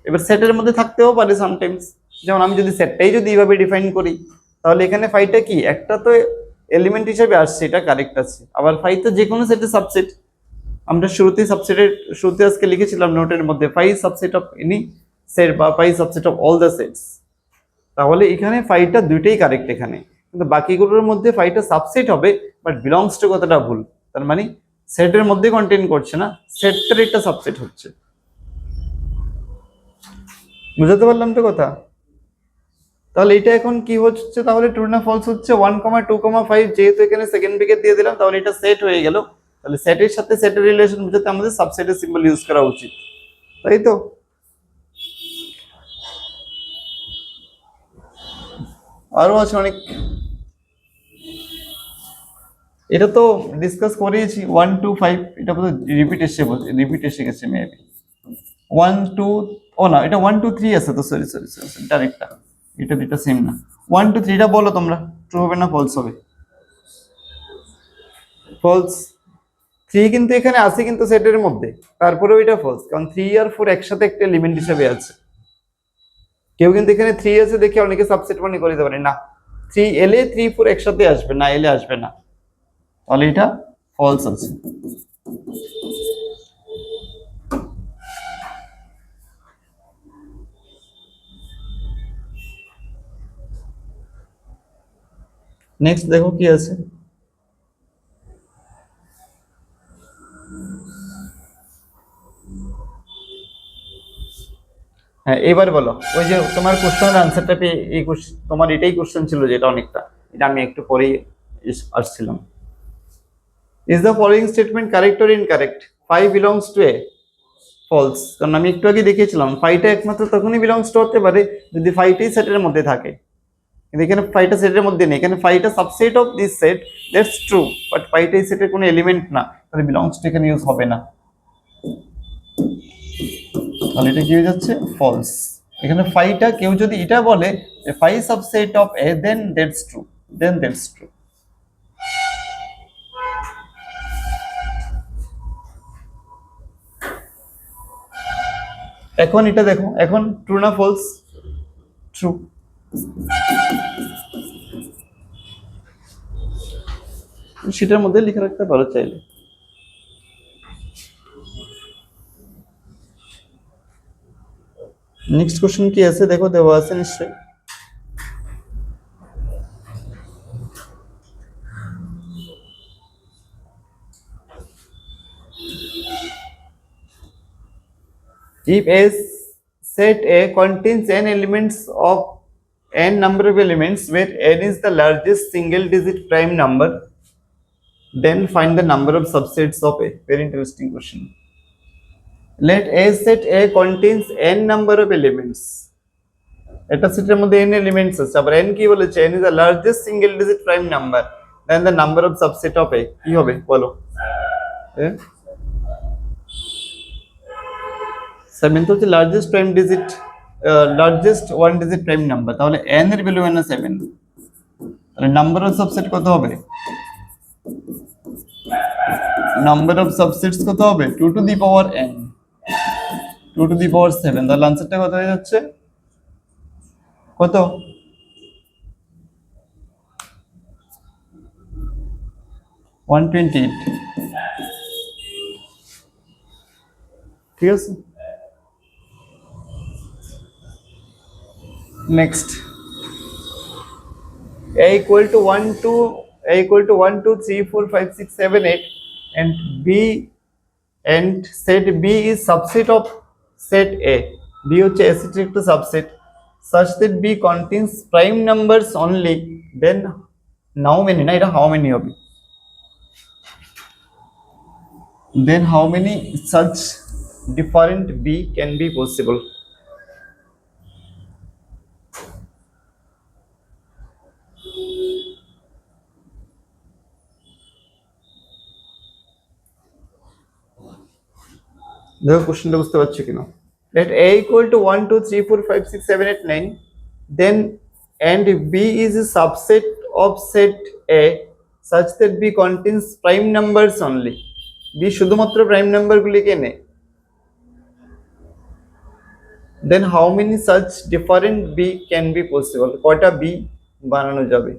এবার সেটের মধ্যে থাকতেও পারে সামটাইমস, যেমন আমি যদি সেটটাই যদি এইভাবে ডিফাইন করি, তাহলে এখানে ফাইটা কি একটা তো এলিমেন্ট হিসেবে আসছে, এটা কারেক্ট আছে, আবার ফাই তো যে কোনো সেটের সাবসেট। আমরা শুরুতে আজকে লিখেছিলাম নোটের মধ্যে, phi subset of any set বা phi subset of all the sets, তাহলে এখানে ফাইটা দুইটাই কারেক্ট এখানে, কিন্তু বাকিগুলোর মধ্যে ফাইটা সাবসেট হবে, বাট বিলংস টু কথাটা ভুল, তার মানে সেটের মধ্যে কন্টেন করছে না, সেটটার একটা সাবসেট হচ্ছে। বুঝতে পারলাম তো কথা? তাহলে এটা এখন কি হচ্ছে, তাহলে ট্রু না ফলস হচ্ছে, 1,2,5 যেহেতু এখানে সেকেন্ড ব্র্যাকেট দিয়ে দিলাম, তাহলে এটা সেট হয়ে গেল, তাহলে সেটের সাথে সেটের রিলেশন বুঝাতে আমাদের সাবসেটের সিম্বল ইউজ করা উচিত, তাই তো? আরো আছে অনেক, এটা তো ডিসকাস করেছি 1,2,5, এটা বোধহয় রিপিট এসে গেছে মেবি 1,2, ও না, এটা 1,2,3 আছে তো, সরি সরি সরি, ডাইরেক্টটা এটা দুটো সেম না। 1,2,3টা বলো তোমরা, ট্রু হবে না ফলস হবে? ফলস, 3 কিন্তু এখানে আছে কিন্তু সেটের মধ্যে, তারপরেও এটা ফলস, কারণ 3 আর 4 একসাথে একটা এলিমেন্ট হিসেবে আছে। কেউ কিন্তু এখানে 3 আছে দেখে অনেকে সাবসেট মনে করে দিতে পারে না, 3 এলে 3 4 একসাথে আসবে না, এলে আসবে না, তাহলে এটা ফলস আছে। নেক্সট দেখো কি আছে। হ্যাঁ এবার বলো, ওই যে তোমার কোশ্চেনের আনসারটা পেয়ে এই তোমার এটাই কোশ্চেন ছিল যেটা অনেকটা, এটা আমি একটু পরেই আসছিলাম। Is the following statement correct or incorrect? 5 belongs to A, false, কারণ আমি একটু আগে দেখিয়েছিলাম 5টা একমাত্র তখনই বিলংস টু হতে পারে যদি 5টি সেটের মধ্যে থাকে, কিন্তু এখানে 5টা সেটের মধ্যে নেই, এখানে 5টা subset of this set, that's true, but 5টা এই সেটের কোনো এলিমেন্ট না, তাহলে বিলংস টু এখানে ইউজ হবে না, তাহলে এটা কি হয়ে যাচ্ছে ফলস। এখানে 5টা কেউ যদি এটা বলে যে 5 subset of A, then that's true, then that's true. এখন এটা দেখো, এখন ট্রু না ফলস? ট্রু। সেটার মধ্যে লিখে রাখতে পারো চাইলে। নেক্সট কোশ্চেন কি আছে দেখো, দেওয়া আছে নিশ্চয়ই। If a set A contains n elements of n number of elements where n is the largest single digit prime number, then find the number of subsets of A. Very interesting question. Let A set A contains n number of elements. এটা সেটের মধ্যে n elements আছে, আবার n কি বলেছে, n is the largest single digit prime number, then the number of subset of A কি হবে বলো? 7 তো হচ্ছে largest prime digit, largest one digit prime number, তাহলে n এর ভ্যালু মানে 7, তাহলে নাম্বার অফ সাবসেট কত হবে? নাম্বার অফ সাবসেটস কত হবে? 2 to the power n, 2 to the power 7, তাহলে আনসারটা কত হয়ে যাচ্ছে? কত? 128। ঠিক আছে, next a equal to 1 2 a equal to 1 2 3 4 5 6 7 8 and b and set b is subset of set a, b হচ্ছে a set একটা subset such that b contains prime numbers only, then how many, না এটা how many হবে, then how many such different b can be possible? দেখো কোশ্চেনটা বুঝতে পারছো কিনা। Let a equal to 1 2 3 4 5 6 7 8 9, then and b is a subset of set a such that b contains prime numbers only, b শুধুমাত্র প্রাইম নাম্বার গুলিকে নেয়, then how many such different b can be possible, কয়টা b বানানো যাবে?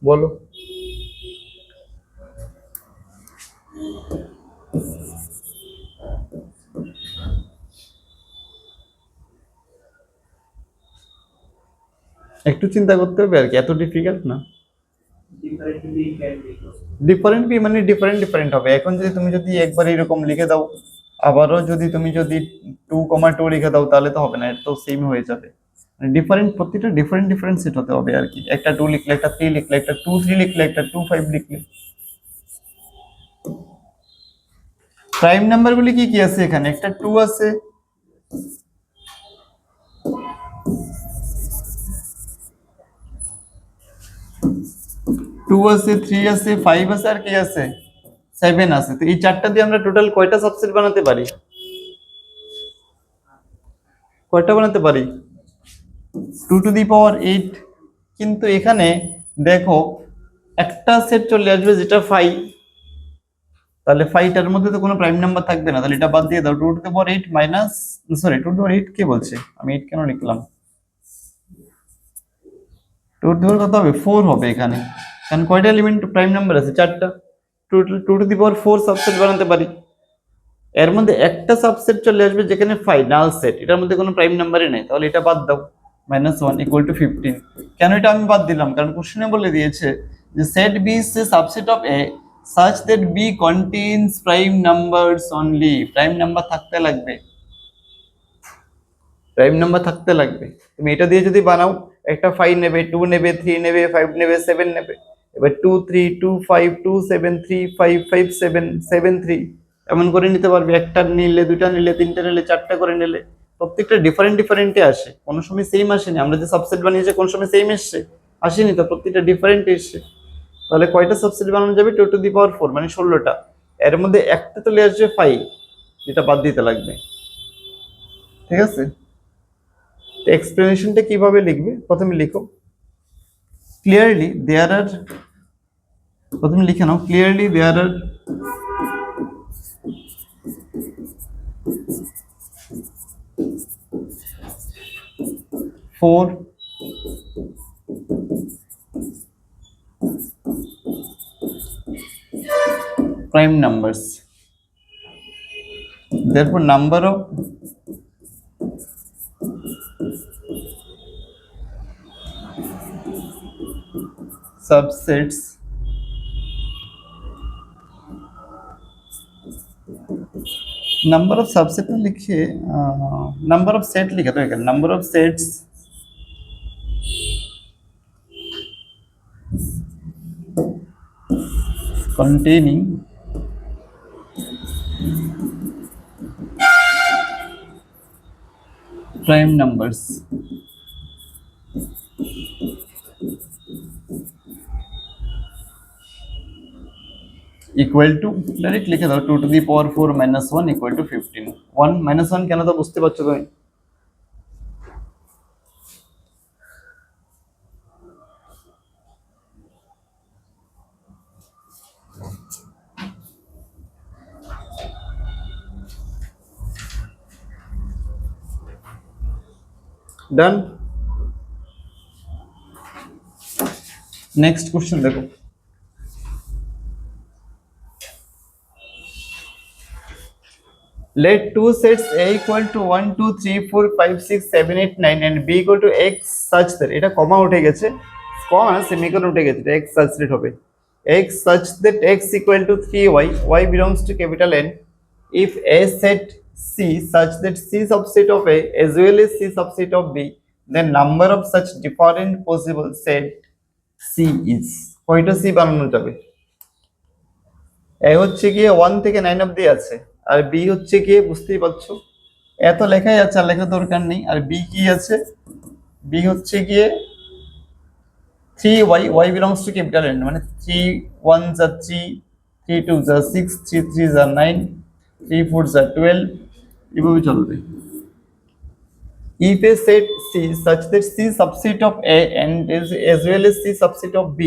বলো। একটু চিন্তা করতে হবে আর কি, এত ডিফিকাল্ট না। ডিফারেন্ট বি মানে ডিফারেন্ট ডিফারেন্ট হবে। এখন যদি তুমি যদি একবার এরকম লিখে দাও, আবারও যদি তুমি যদি 2,2 লিখে দাও তাহলে তো হবে না, এটা তো সেম হয়ে যাবে। ডিফারেন্ট, প্রতিটা ডিফারেন্ট ডিফারেন্ট সেট হতে হবে আর কি, একটা 2 লিখলে, একটা 3 লিখলে, একটা 2 3 লিখলে, একটা 2 5 লিখলে। প্রাইম নাম্বারগুলি কি কি আছে এখানে? একটা 2 আছে, টু আছে, 3 আছে, 5 আছে, আর কি আছে? 7 আছে। তো এই চারটা দিয়ে আমরা টোটাল কয়টা সাবসেট বানাতে পারি? কয়টা বানাতে পারি? 2 টু দি পাওয়ার 8। কিন্তু এখানে দেখো একটা সেট চলে আসবে যেটা 5, তাহলে 5টার মধ্যে তো কোনো প্রাইম নাম্বার থাকবে না, তাহলে এটা বাদ দিয়ে দাও। 2 to the power 8 minus, sorry 2 to the power 8 কে বলছে, আমি 8 কেন লিখলাম, 2 টু দি পাওয়ার কত হবে, 4 হবে এখানে, কারণ কয়টা এলিমেন্ট প্রাইম নাম্বার আছে, 4টা। 2 টু দি পাওয়ার 4 সাবসেট বানাতে পারি। এর মধ্যে একটা সাবসেট চলে আসবে যেখানে 5 নাল সেট, এটার মধ্যে কোনো প্রাইম নাম্বারই নেই, তাহলে এটা বাদ দাও। -1 = 15। কেন এটা আমি বাদ দিলাম, কারণ কোশ্চেনে বলে দিয়েছে যে set B is a subset of A such that b contains prime numbers only। Prime number থাকতে লাগবে, প্রাইম নাম্বার থাকতে লাগবে। তুমি এটা দিয়ে যদি বানাও, একটা 5 নেবে, 2 নেবে, 3 নেবে, 5 নেবে, 7 নেবে, এবার 2 3 2 5 2 7 3 5 5 7 7 3 এমন করে নিতে পারবে। একটা নিলে, দুইটা নিলে, তিনটা নিলে, চারটা করে নিলে, প্রত্যেকটা ডিফারেন্ট ডিফারেন্টে আসে, কোনো সময় সেম আসেনি। আমরা যে সাবসেট বানিয়েছি কোন সময় সেম এসছে, আসেনি তো, প্রত্যেকটা ডিফারেন্ট এসছে। তাহলে কয়টা সাবসেট বানানো যাবে, 2 টু দি পাওয়ার 4 মানে 16টা। এর মধ্যে একটা চলে আসবে 5, যেটা বাদ দিতে লাগবে। ঠিক আছে, এক্সপ্লেনেশনটা কিভাবে লিখবে, প্রথমে লিখো ক্লিয়ারলি দেয়ার আর, প্রথমে লিখে নাও clearly there R 4 prime numbers, therefore number of subsets number of subset লিখে number of set লিখে তো এখানে number of sets containing prime numbers equal to, direct লিখে দাও 2 to the power 4 minus 1 equal to 15। 1 minus 1 কেন তো বুঝতে পারছো তুমি। ডান। নেক্সট কোশ্চেন দেখো, let two sets A equal to 1 2 3 4 5 6 7 8 9 and B equal to x such that, এটা কমা উঠে গেছে, কমা না সেমিকোলন উঠে গেছে, x such that হবে, x such that x equal to 3y, y belongs to capital N, if A set C such that C subset of A as well as C subset of B, then number of such different possible set C is, কয়টা C বানানো যাবে। A হচ্ছে গিয়ে 1 থেকে 9 অবধি আছে, আর বি হচ্ছে গিয়ে বুঝতেই পারছো এত লেখাই আছে, আর লেখার দরকার নেই। আর বি কি আছে, বি হচ্ছে গিয়ে 3y, y belongs to capital N, মানে 3 1 যা 3 3 2 যা 6 3 3 যা 9 3 4 যা 12, এভাবে চলবে। If a set C such that C subset of A and as well as C subset of B,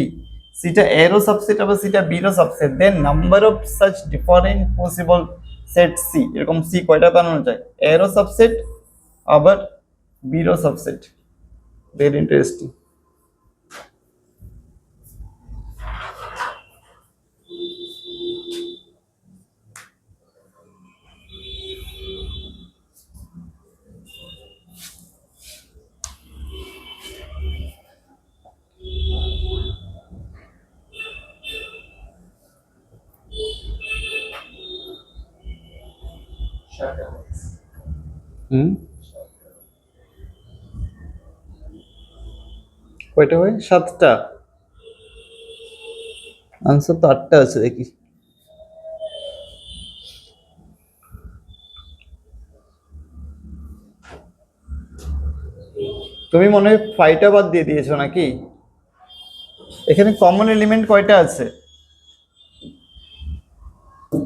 সেটা A এরও সাবসেট আবার সেটা B এরও subset, then number of such different possible set C, এরকম C কয়টা বানানো যায়, A এরও সাবসেট আবার B এরও সাবসেট। Very interesting. কয়টা হয়, 7টা, আনসার তো 8টা আছে দেখি। তুমি মনে হয় 5টা বাদ দিয়ে দিয়েছো নাকি, এখানে কমন এলিমেন্ট কয়টা আছে,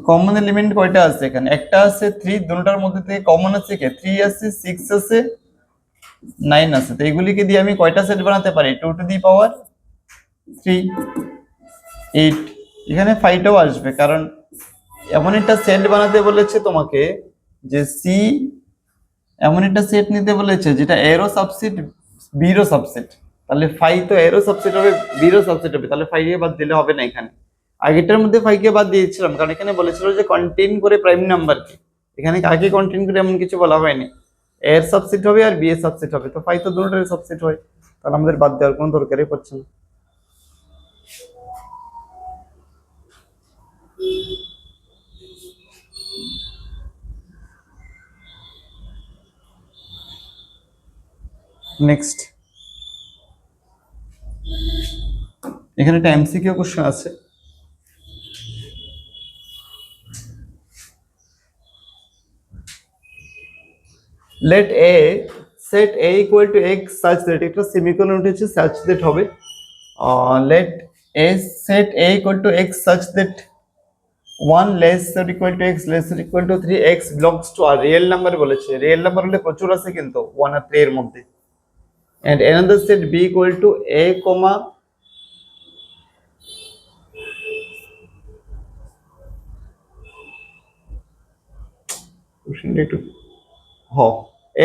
কমন এলিমেন্ট কয়টা আছে এখানে, একটা আছে 3, দুটোটার মধ্যে থেকে কমন আছে কে, 3 আছে 6 আছে 9 আছে, তো এগুলিকে দিয়ে আমি কয়টা সেট বানাতে পারি, 2 টু দি পাওয়ার 3 8, এখানে 5টাও আসবে কারণ এমন একটা সেট বানাতে বলেছে তোমাকে যে সি এমন একটা সেট নিতে বলেছে যেটা এরও সাবসেট বিরও সাবসেট, তাহলে ফাই তো এরও সাবসেট হবে বিরও সাবসেট হবে, তাহলে ফাই কে বাদ দিলে হবে না এখানে। আগেরটার মধ্যে ফাই কে বাদ দিয়েছিলাম কারণ এখানে বলেছিল যে কন্টেইন করে প্রাইম নাম্বারকে, এখানে কাকে কন্টেইন করে এমন কিছু বলা হয়নি। এর সাবসেট হবে আর বি এর সাবসেট হবে, তো ফাই তো দুটোটারই সাবসেট হয়, তাহলে আমাদের বাদ দেওয়ার কোনো দরকারই পড়ছে না। নেক্সট, এখানে একটা এমসিকিউ কোশ্চেন আছে। let a set a equal to x such that এটা সেমিকোলন উঠেছে such that হবে let a set a equal to x such that 1 less or equal to x less or equal to 3 x belongs to a real number বলেছে, রিয়েল নাম্বার হলে প্রচুর আছে কিন্তু 1 আর 3 এর মধ্যে। and another set b equal to a comma একটু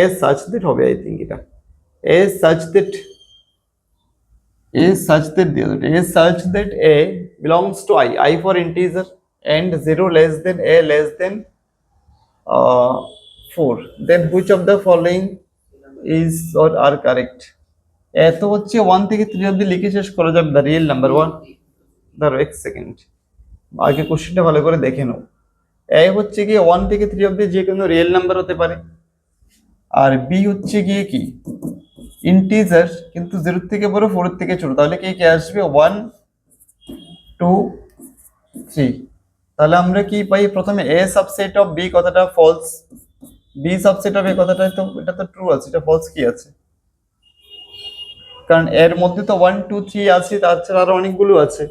a such that হবে, I think এটা a such that a such that a belongs to I for integer and 0 less than a less than 4, then which of the following is or are correct? এত হচ্ছে 1 থেকে 3 অবধি লিখে শেষ করা যাবে দা রিয়েল নাম্বার 1। ধরো এক সেকেন্ড, আগে কোশ্চেনটা ভালো করে দেখে নাও। এ হচ্ছে কি 1 থেকে 3 অবধি যে কোনো রিয়েল নাম্বার হতে পারে, আর বি হচ্ছে গিয়ে কি ইন্টিজার কিন্তু 0 থেকে বড় 4 থেকে ছোট, তাহলে কি কি আসবে 1 2 3। তাহলে আমরা কি পাই, প্রথমে a সাবসেট অফ b কথাটা false, b subset of a কথাটা তো এটা তো ট্রু আছে, এটা ফলস কি আছে, কারণ এর মধ্যে তো 1 2 3 আছে, তাছাড়া আরো অনেকগুলো আছে।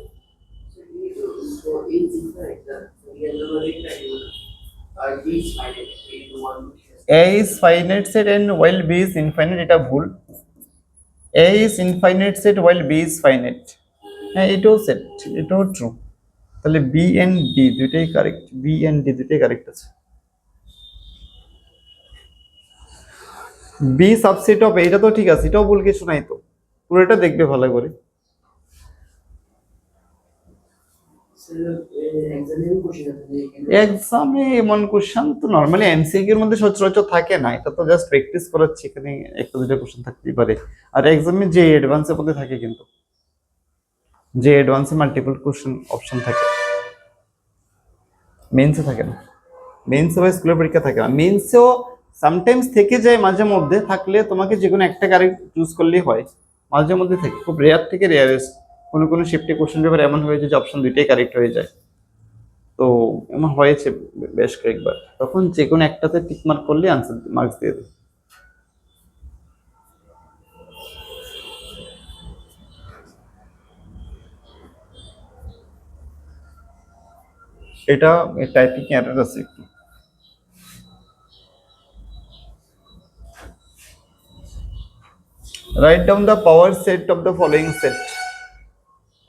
a is finite set and while b is infinite, এটা ভুল। a is infinite set while b is finite, হ্যাঁ এটাও সেট, এটাও ট্রু, তাহলে বি এন্ড ডি দুইটাই কারেক্ট, বি এন্ড ডি দুইটাই কারেক্ট আছে। বি সাবসেট অফ এটা তো ঠিক আছে, এটাও ভুল কিছু নাই, তো পুরোটা দেখবে ভালো করে। এক্সামে এমন কোশ্চেন তো নরমালি এমসিকিউ এর মধ্যে সচরাচর থাকে না, এটা তো জাস্ট প্র্যাকটিস করাচ্ছি, এখানে একটা দুটো কোশ্চেন থাকতেই পারে। আর এক্সামে যে অ্যাডভান্সের মধ্যে থাকে, কিন্তু যে অ্যাডভান্সে মাল্টিপল কোশ্চেন অপশন থাকে, মেইনসে থাকে না। মেইনসে বা স্কুলের পরীক্ষা থাকে না, মেইনসেও সামটাইমস থেকে যায়, মাঝে মধ্যে থাকলে তোমাকে যে কোনো একটা কারেক্ট চুজ করলেই হয়, মাঝে মধ্যে থাকে, খুব রেয়ার থেকে রেয়ারেস্ট। কোনো শিফটে কোশ্চেন পেপার এমন হয়েছে যে অপশন দুইটাই কারেক্ট হয়ে যায়, তো এমন হয়েছে বেশ কয়েকবার, তখন যে কোনো একটাতে টিক মার্ক করলে আনসার মার্কস দিয়ে দেবে। এটা টাইপিং এরর আছে একটু। Write down the power set of the following set,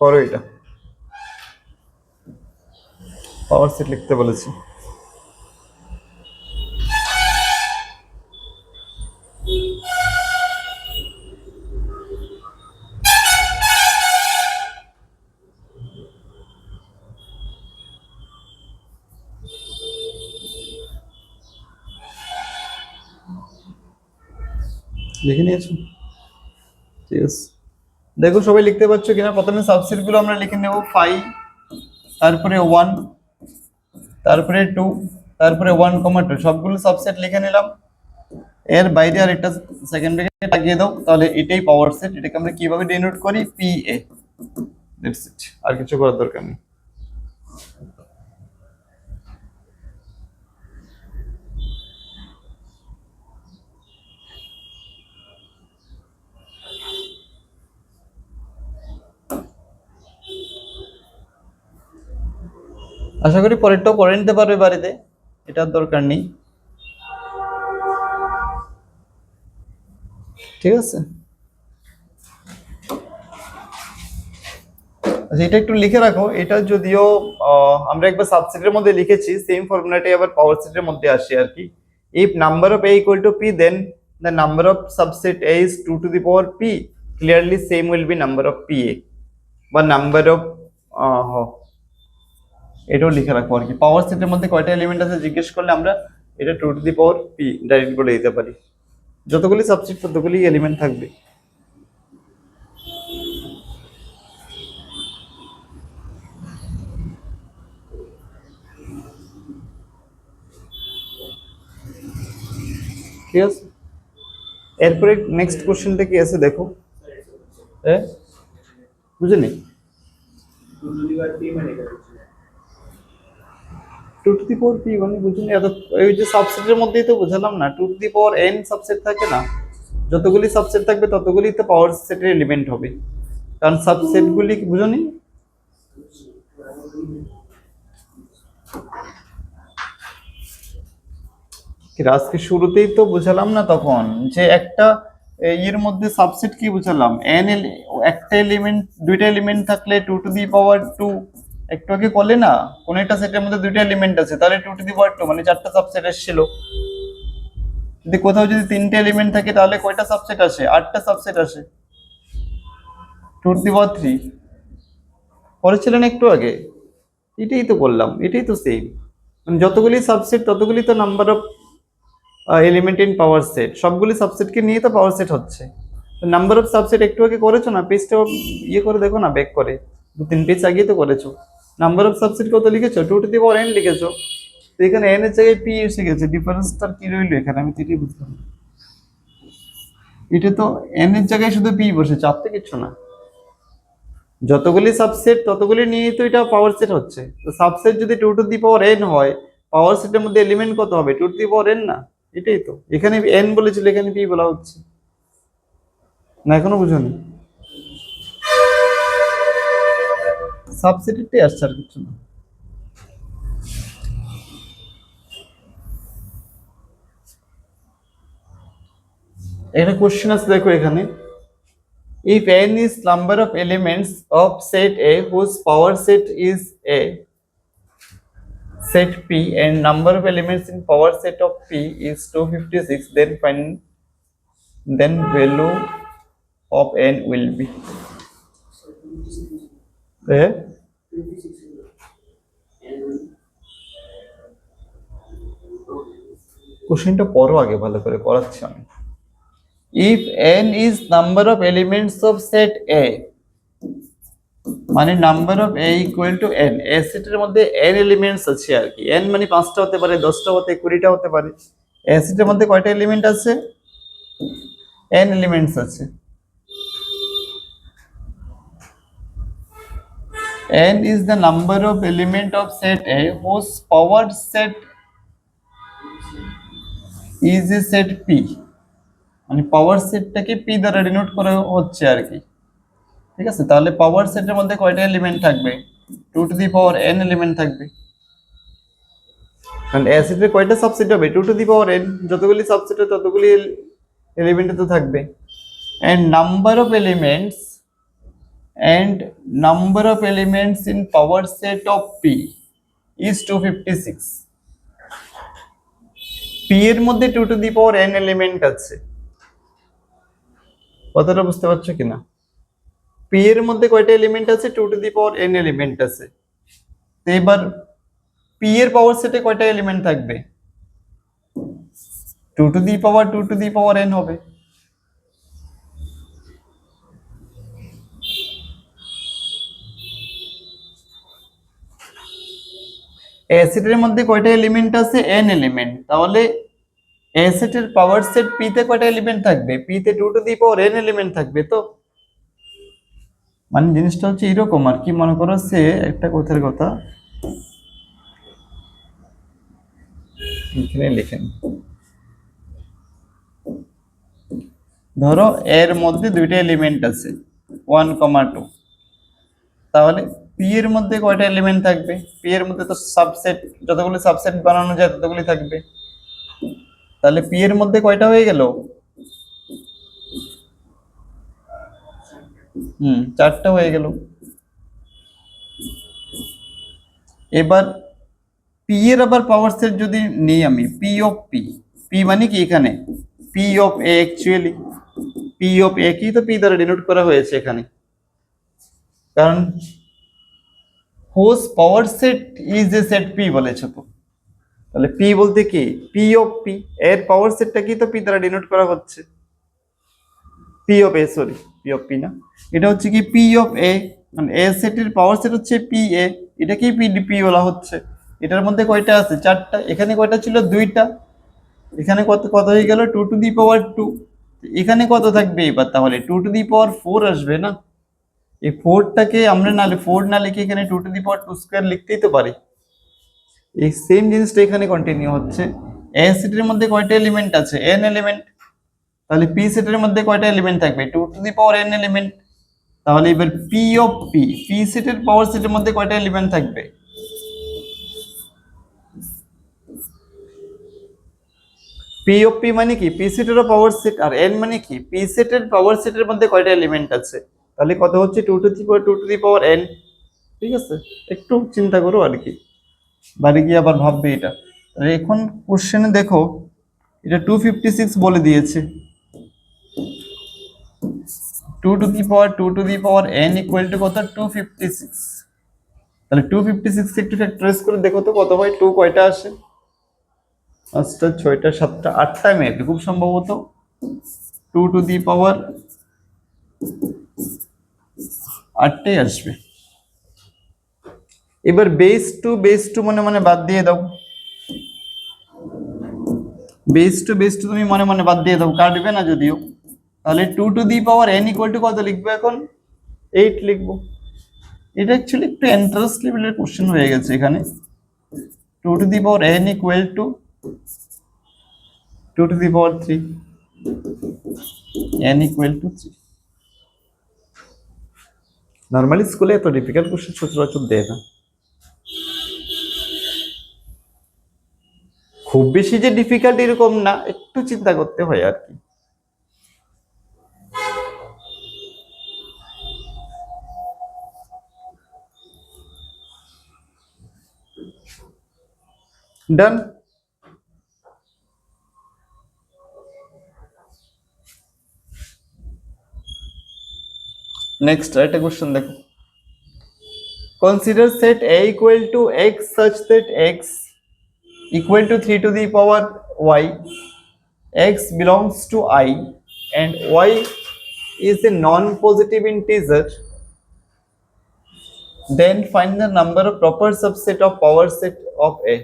করো এটা, পাওয়ার সেট লিখতে বলেছি। লিখে নিয়েছো? ঠিক আছে, দেখো সবাই লিখতে পারছো কিনা। প্রথমে সাবসেট গুলো আমরা লিখে নেব, 5, তারপরে 1, তারপরে 2, তারপরে 1, 2, সবগুলো সাবসেট লিখে নিলাম। এর বাইরে আর একটা সেকেন্ড ব্র্যাকেট লাগিয়ে দাও, তাহলে এটাই পাওয়ার সেট। এটাকে আমরা কিভাবে ডিনোট করি, পি এ, দ্যাটস ইট, আর কিছু করার দরকার নেই। আশা করি পরেরটাও করে নিতে পারবে বাড়িতে, এটার দরকার নেই, ঠিক আছে। আচ্ছা, এটা একটু লিখে রাখো। এটা যদিও আমরা একবার সাবসেটের মধ্যে লিখেছি, সেম ফর্মুলাটাই আবার পাওয়ার সেটের মধ্যে আসে আর কি। If number of a equal to p, then the number of subset a is 2 to the power p. Clearly same will be number of pa বা নাম্বার অফ, এটাও লিখে রাখবো আর কি। পাওয়ার সেটের মধ্যে কয়টা এলিমেন্ট আছে জিজ্ঞেস করলে আমরা এটা 2 to the power p direct বলে দিতে পারি। যতগুলি সাবসেট ততগুলি এলিমেন্ট থাকবে। ঠিক আছে, এরপরে নেক্সট কোশ্চেনটা কি আছে দেখো। বুঝলি 2 to the power p মানে বুঝলি, এত ওই যে সাবসেটের মধ্যেই তো বুঝালাম না, 2 to the power n subset থাকে না, যতগুলি সাবসেট থাকবে ততগুলি তো পাওয়ার সেটের এলিমেন্ট হবে, কারণ সাবসেটগুলি বুঝনি। আজকে শুরুতেই তো বুঝালাম না তখন যে একটা এর মধ্যে সাবসেট কি বুঝালাম, n একটা এলিমেন্ট, দুইটা এলিমেন্ট থাকলে 2 to the power 2, একটু আগে বলে না কোন একটা সেটের মধ্যে দুইটা এলিমেন্ট আছে তাহলে 2 to the power 2 মানে চারটা সাবসেট এসেছিল। যদি কোথাও যদি তিনটে এলিমেন্ট থাকে তাহলে কয়টা সাবসেট আসে, 8টা সাবসেট আসে, 2 to the power 3 পড়েছিলেন একটু আগে। এটাই তো করলাম, এটাই তো সেম, মানে যতগুলি সাবসেট ততগুলি তো number of element in power set, সবগুলি সাবসেটকে নিয়ে তো পাওয়ার সেট হচ্ছে। নাম্বার অফ সাবসেট একটু আগে করেছো না, পেজটা ইয়ে করে দেখো না, ব্যাক করে 2-3 পেজ আগেই তো করেছো। নাম্বার অফ সাবসেট কত লিখেছো, 2 to the power n লিখেছো, তো এখানে n এর জায়গায় p এসে গেছে, ডিফারেন্সটা কি রইলো এখানে, আমি তো এটাই বুঝলাম। এটা তো n এর জায়গায় শুধু p বসে, চাপতে কিচ্ছু না, যতগুলি সাবসেট ততগুলি নিয়েই তো এটা পাওয়ার সেট হচ্ছে। তো সাবসেট যদি 2 to the power n হয়, পাওয়ার সেটের মধ্যে এলিমেন্ট কত হবে, 2 to the power n না, এটাই তো এখানে n বলেছিল, এখানে p বলা হচ্ছে না, এখনো বুঝোনি। সাবসেটেরটাই আসছে, আর কিছু না। একটা কোশ্চেন আছে দেখো এখানে, if n is number of elements of set A whose power set is A, set P, and number of elements in power set of P is 256, then find then value of n will be কোশ্চেনটা পড়ো আগে ভালো করে, পড়াচ্ছি আমি। if n is number of elements of set A, মানে number of a equal to n, a সেটের মধ্যে n এলিমেন্টস আছে আর কি, n মানে 5টা হতে পারে, 10টা হতে, 20টা হতে পারে। a সেটের মধ্যে কয়টা এলিমেন্ট আছে, n এলিমেন্টস আছে। n is the number of element of set A whose power set is a set P, মানে পাওয়ার সেটটাকে p দ্বারা ডিনোট করা হচ্ছে আর কি। ঠিক আছে, তাহলে পাওয়ার সেটের মধ্যে কয়টা এলিমেন্ট থাকবে, 2 to the power n element থাকবে, কারণ a সেটের কয়টা সাবসেট হবে, 2 to the power n, যতগুলি সাবসেট হয় ততগুলি এলিমেন্ট তো থাকবে। and number of elements in power set of p is 256, p এর মধ্যে 2 to the power n element আছে, কথাটা বুঝতে পারছো কিনা? p এর মধ্যে কয়টা এলিমেন্ট আছে, 2 to the power n element আছে। তো এবার p এর পাওয়ার সেটে কয়টা এলিমেন্ট থাকবে, 2 to the power n হবে। a সেটের মধ্যে কয়টা এলিমেন্ট আছে, n এলিমেন্ট, তাহলে a সেটের পাওয়ার সেট p তে কয়টা এলিমেন্ট থাকবে, p তে 2 to the power n element থাকবে। তো মানে জিনিসটা হচ্ছে এরকম আর কি, মনে করো সে একটা কথার কথা এখানে লিখেন, ধরো এর মধ্যে দুইটা এলিমেন্ট আছে 1, 2, তাহলে p এর মধ্যে কয়টা এলিমেন্ট থাকবে, p এর মধ্যে তো সাবসেট, যতগুলো সাবসেট বানানো যায় ততগুলি থাকবে, তাহলে p এর মধ্যে কয়টা হয়ে গেল, 4টা হয়ে গেল। এবার পি এর আবার পাওয়ার সেট যদি নেই আমি, পি অফ পি, পি মানে কি এখানে P of A, actually P of A কি তো পি দ্বারা ডিনোট করা হয়েছে এখানে, কারণ whose power set is a set P বলেছে তো, তাহলে পি বলতে কি পি অফ পি, এর পাওয়ার সেটটা কি তো পি দ্বারা ডিনোট করা হচ্ছে, P of A, sorry P of P না, এটা হচ্ছে কি পি অফ এ, মানে এ সেটের পাওয়ার সেট হচ্ছে পি এ, এটাকে পি বলা হচ্ছে। এটার মধ্যে কয়টা আছে চারটা, এখানে কয়টা ছিল দুইটা, এখানে কত কত হয়ে গেল 2 টু দি পাওয়ার 2, এখানে কত থাকবে এবার, তাহলে 2 টু দি পাওয়ার 4 আসবে না, এই 4টাকে আমরা নালে 4 না লিখে এখানে 2 টু দি পাওয়ার 2 স্কয়ার লিখতেই তো পারি। এই সেম জিনিসটা এখানে কন্টিনিউ হচ্ছে। এ সেটের মধ্যে কয়টা এলিমেন্ট আছে, n এলিমেন্ট, তাহলে পি সেটের মধ্যে কয়টা এলিমেন্ট থাকবে 2 to the power n element, তাহলে এবার পি অফ পি, পি সেটের পাওয়ার সেটের মধ্যে কয়টা এলিমেন্ট থাকবে, পি অফ পি মানে কি পি সেটের পাওয়ার সেট, আর n মানে কি পি সেটের পাওয়ার সেটের মধ্যে কয়টা এলিমেন্ট আছে, তাহলে কত হচ্ছে 2 টু দি পাওয়ার n, ঠিক আছে, একটু চিন্তা করো আর কি, বাড়ি গিয়ে আবার ভাববে এটা। তাহলে এখন কোশ্চেনে দেখো এটা 256 বলে দিয়েছে, 2 to the power n equal to কত 256, তাহলে 256 একটু ফ্যাক্টরাইজ করে দেখো তো কত হয়, 2 কয়টা আসে, 5টা 6টা 7টা 8টা মেবি খুব সম্ভবত 2 টু দি পাওয়ার 8টাই আসবে। এবার বেস টু মনে মনে বাদ দিয়ে দাও, বেস টু তুমি মনে মনে বাদ দিয়ে দাও, কাটবে না যদিও, তাহলে 2 to the power n equal to কত লিখবো এখন 8 লিখবো। এটা অ্যাকচুয়ালি একটু এন্ট্রান্স লেভেলের কোশ্চেন হয়ে গেছে এখানে, 2 to the power n equal to 2 to the power 3, n equal to 3। Normally স্কুলে এত ডিফিকাল্ট কোশ্চেন সচরাচর দেয় না, খুব বেশি যে ডিফিকাল্ট এরকম না, একটু চিন্তা করতে হয় আর কি। ডান। নেক্সট একটা কোশ্চেন দেখো, consider set a equal to x such that x equal to 3 to the power y, x belongs to I and y is a non-positive integer, then find the number of proper subset of power set of A.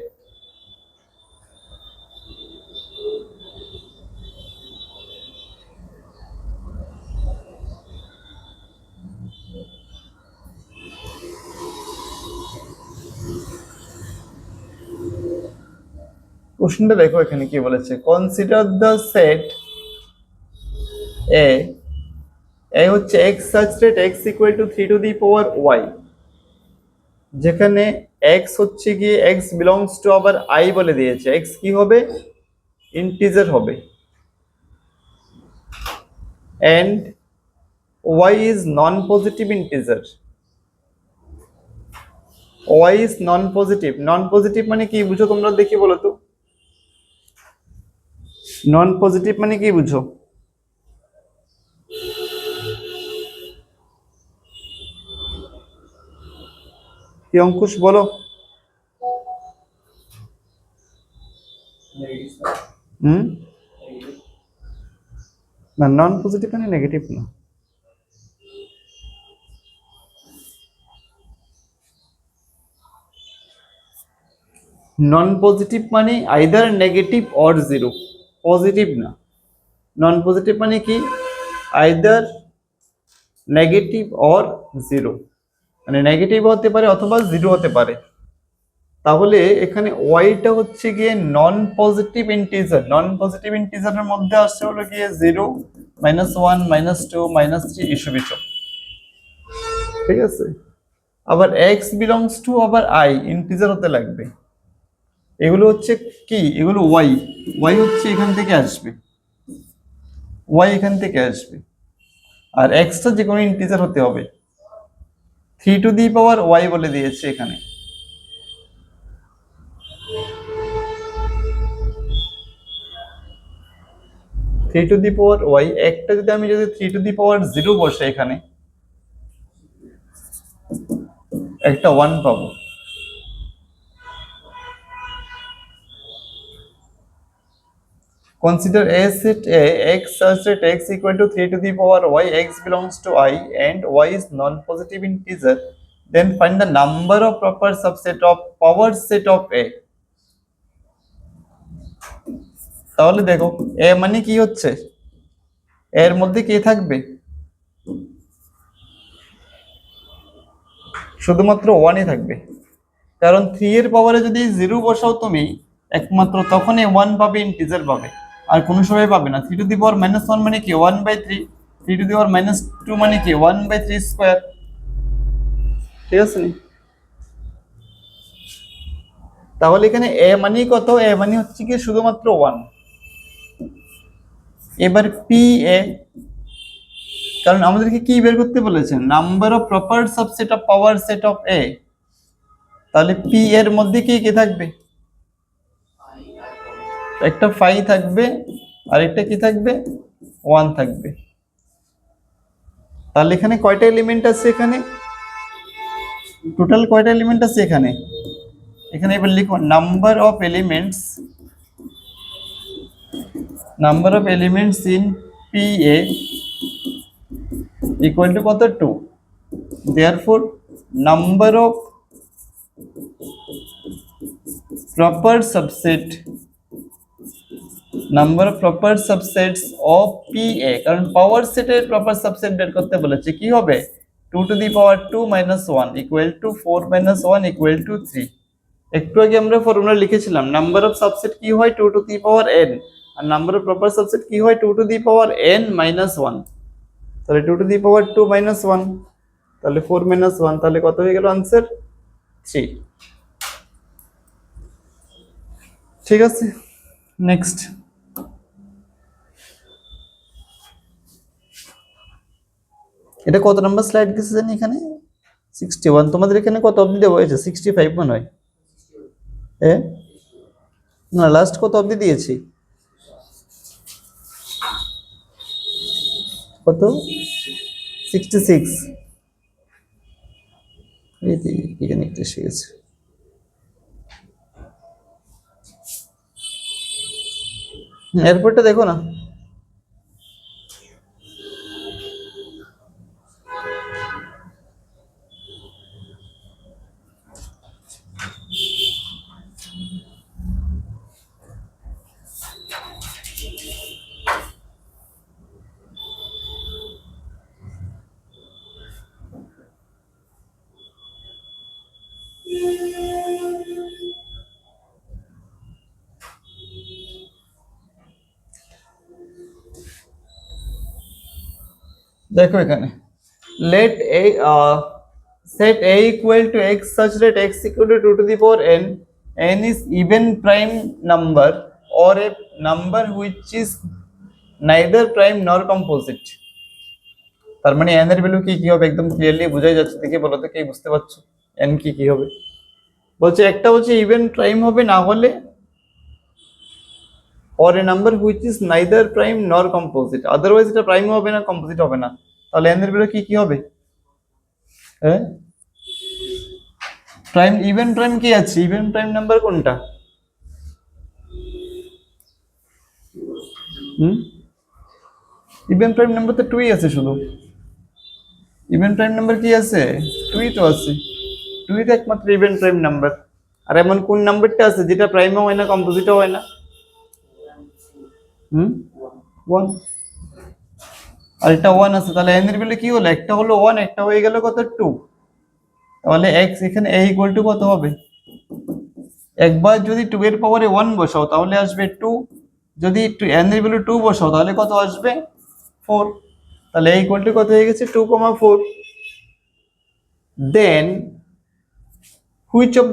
কোশ্চেনটা দেখো এখানে কি বলেছে, কনসিডার দ্য সেট এ হচ্ছে x such that x equal to 3 to the power y, যেখানে x হচ্ছে গিয়ে x belongs to আবার I বলে দিয়েছে, x কি হবে ইন্টিজার হবে, and y is non-positive integer, y is non-positive, non-positive মানে কি বুঝো তোমরা দেখি বলো তো, non-positive মানে কি বুঝো, কি অঙ্কুশ বলো, না নন পজিটিভ মানে নেগেটিভ না, নন পজিটিভ মানে either negative or zero, positive না, নন পজিটিভ মানে কি আইদার নেগেটিভ অর জিরো, মানে নেগেটিভ হতে পারে অথবা জিরো হতে পারে। তাহলে এখানে ওয়াইটা হচ্ছে গিয়ে নন পজিটিভ ইন্টিজার, নন পজিটিভ ইন্টিজারের মধ্যে আসছে হলো গিয়ে 0, -1, -2, -3 এসব এসব, ঠিক আছে। আবার এক্স বিলংস টু আবার আই ইন্টিজার হতে লাগবে, এগুলো হচ্ছে কি এগুলো ওয়াই, ওয়াই হচ্ছে এখান থেকে আসবে, ওয়াই এখান থেকে আসবে, আর এক্সটা যে কোনো ইন্টিজার হতে হবে, 3 টু দি পাওয়ার ওয়াই বলে দিয়েছে এখানে, 3 টু দি পাওয়ার y, একটা যদি আমি 3 টু দি পাওয়ার 0 বসে এখানে, একটা 1 পাবো। Consider a set A x such that x equal to 3 to the power y, x belongs to I and y is non-positive integer. Then find the number of proper subset of power set of A. তাহলে দেখো a মানে কি হচ্ছে, এর মধ্যে কি থাকবে, শুধুমাত্র 1ই থাকবে, কারণ 3 এর পাওয়ারে যদি 0 বসাও তুমি একমাত্র তখনই 1 পাবে, ইন্টিজার পাবে, আর কোনো সময় পাবে না। 3 টু দি পাওয়ার -1 মানে কি 1/3, 3 টু দি পাওয়ার -2 মানে কি 1/3 স্কয়ার। ঠিক আছে, তাহলে এখানে a মানে কত, a মানে হচ্ছে কি শুধুমাত্র 1। এবার পি এ, কারণ আমাদেরকে কি বের করতে বলেছেন, number of proper subset of power set of A, তাহলে পি এর মধ্যে কি কি থাকবে, একটা 5 থাকবে আর একটা কি থাকবে 1 থাকবে। তাহলে এখানে কয়টা এলিমেন্ট আছে, এখানে টোটাল কয়টা এলিমেন্ট আছে এখানে, এখানে এবার লিখো number of elements in P A equal two কত 2, therefore number of proper subsets of PA, কারণ পাওয়ার সেটের প্রপার সাবসেট বের করতে বলেছে, কি হবে 2 to the power 2 - 1 equal to 4 - 1 equal to 3। একটু আগে আমরা ফর্মুলা লিখেছিলাম নাম্বার অফ সাবসেট কি হয় 2 টু দি পাওয়ার n, আর নাম্বার অফ প্রপার সাবসেট কি হয় 2 টু দি পাওয়ার n - 1। তাহলে 2 টু দি পাওয়ার 2 - 1, তাহলে 4 - 1, তাহলে কত হয়ে গেল आंसर 3। ঠিক আছে, নেক্সট এটা কত নাম্বার স্লাইড গেছে জানি, এখানে 61। তোমাদের এখানে কত অবধি দেওয়া হয়েছে, 65 মনে হয়, না লাস্ট কত অবধি দিয়েছি, কত 66। এই এখানে একটা এসে গেছে। এরপরটা দেখো না, দেখো এখানে let a set a equal to x such that x equal to 2 to the power n, n is even prime number or a number which is neither prime nor composite। তার মানে n এর ভ্যালু কি কি হবে একদম ক্লিয়ারলি বোঝাই যাচ্ছে, দেখে বলো তো কে বুঝতে পারছো n কি কি হবে। বলছে একটা হচ্ছে ইভেন প্রাইম হবে, না হলে or a number which is neither prime nor composite, otherwise এটা প্রাইম হবে না কম্পোজিট হবে না। তাহলে n এর ভ্যালু কি কি হবে, হ্যাঁ প্রাইম, ইভেন প্রাইম কি আছে, ইভেন প্রাইম নাম্বার কোনটা, ইভেন প্রাইম নাম্বার তো 2ই আছে, শুধু ইভেন প্রাইম নাম্বার কি আছে 2ই তো আছে, 2ই তো একমাত্র ইভেন প্রাইম নাম্বার। আর এমন কোন নাম্বারটা আছে যেটা প্রাইমও হয় না কম্পোজিটও হয় না, 1, আর এটা 1 আছে, তাহলে n এর ভ্যালু কি হলো, একটা হলো 1, একটা হয়ে গেল কত 2, তাহলে x এখানে a ইকুয়াল টু কত হবে, একবার যদি 2 এর পাওয়ারে 1 বসাও তাহলে আসবে 2, যদি n এর ভ্যালু 2 বসাও তাহলে কত আসবে 4, তাহলে a ইকুয়াল টু কত হয়ে গেছে 2, 4। দেন which of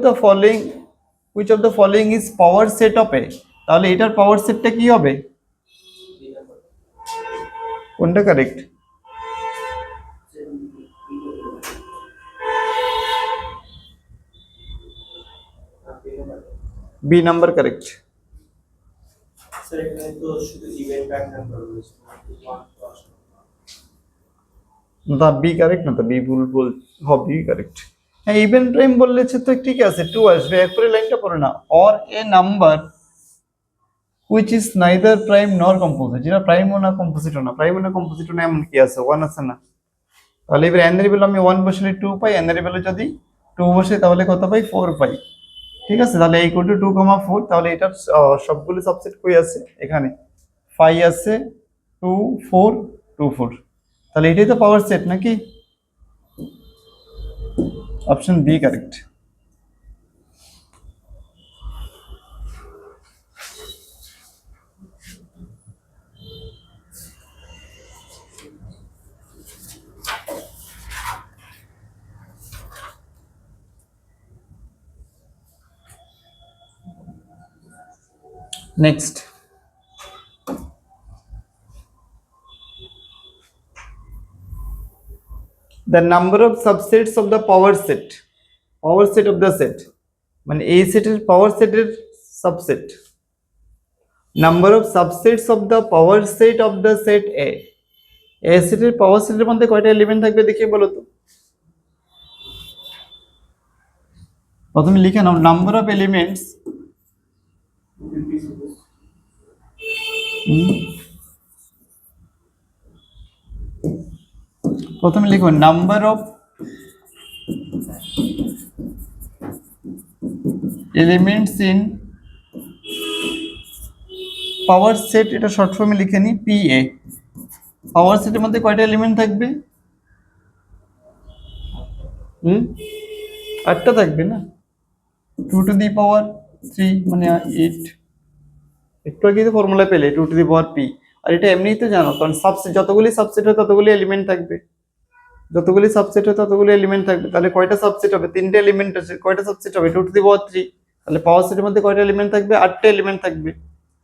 the following is power set of a, তাহলে এটার পাওয়ার সেটটা কি হবে, কোনটা correct, B number correct. Sir এখানে তো শুধু ইভেন্ট প্যাক নাম্বার রয়েছে, 1 তো আসলে না বি কারেক্ট না, তো বি ভুল বল হবে, কারেক্ট। হ্যাঁ ইভেন প্রাইম বললেছে তো ঠিক আছে, 2 আসবে, এরপরে লাইনটা পড়ে না, or a number which is neither prime নর কম্পোজিট, যেটা প্রাইমও না কম্পোজিটও না, প্রাইমও না কম্পোজিটও না, এমন কি আছে, 1 আছে না? তাহলে এবার এন এর ভ্যালু আমি 1 বসালে 2 পাই, এন এর ভ্যালু যদি 2 বসে তাহলে কত পাই, 4 পাই। ঠিক আছে, তাহলে এই কোড 2,4, তাহলে এটার সবগুলো সাবসেট কই আছে, এখানে 5 আছে, 2 4 2 4, তাহলে এটাই তো পাওয়ার সেট নাকি? Option B correct. Next, the number of subsets of the power set of the set, মানে এই সেটের পাওয়ার সেটের subset, number of subsets of the power set of the set A সেটের পাওয়ার সেটের মধ্যে কয়টা এলিমেন্ট থাকবে দেখি বলো তো। প্রথমে লিখে নাও নাম্বার অফ এলিমেন্টস, প্রথমে লিখো number of elements in power set, এটা শর্ট ফর্মে লিখে নি পিএ। পাওয়ার সেটের মধ্যে কয়টা এলিমেন্ট থাকবে? 8টা থাকবে না, 2 টু দি পাওয়ার 3 মানে 8, একটু আগে তো ফর্মুলা পেলে 2 টু দি পাওয়ার পি। আর এটা এমনিই তো জানো, কারণ সাবসেট যতগুলি সাবসেট হয় ততগুলি এলিমেন্ট থাকবে, যতগুলি সাবসেট হয় ততগুলি এলিমেন্ট থাকবে। তাহলে কয়টা সাবসেট হবে, 3টে এলিমেন্ট আছে, কয়টা সাবসেট হবে 2 টু দি পাওয়ার 3, তাহলে পাওয়ার সেটের মধ্যে কয়টা এলিমেন্ট থাকবে, 8টা এলিমেন্ট থাকবে।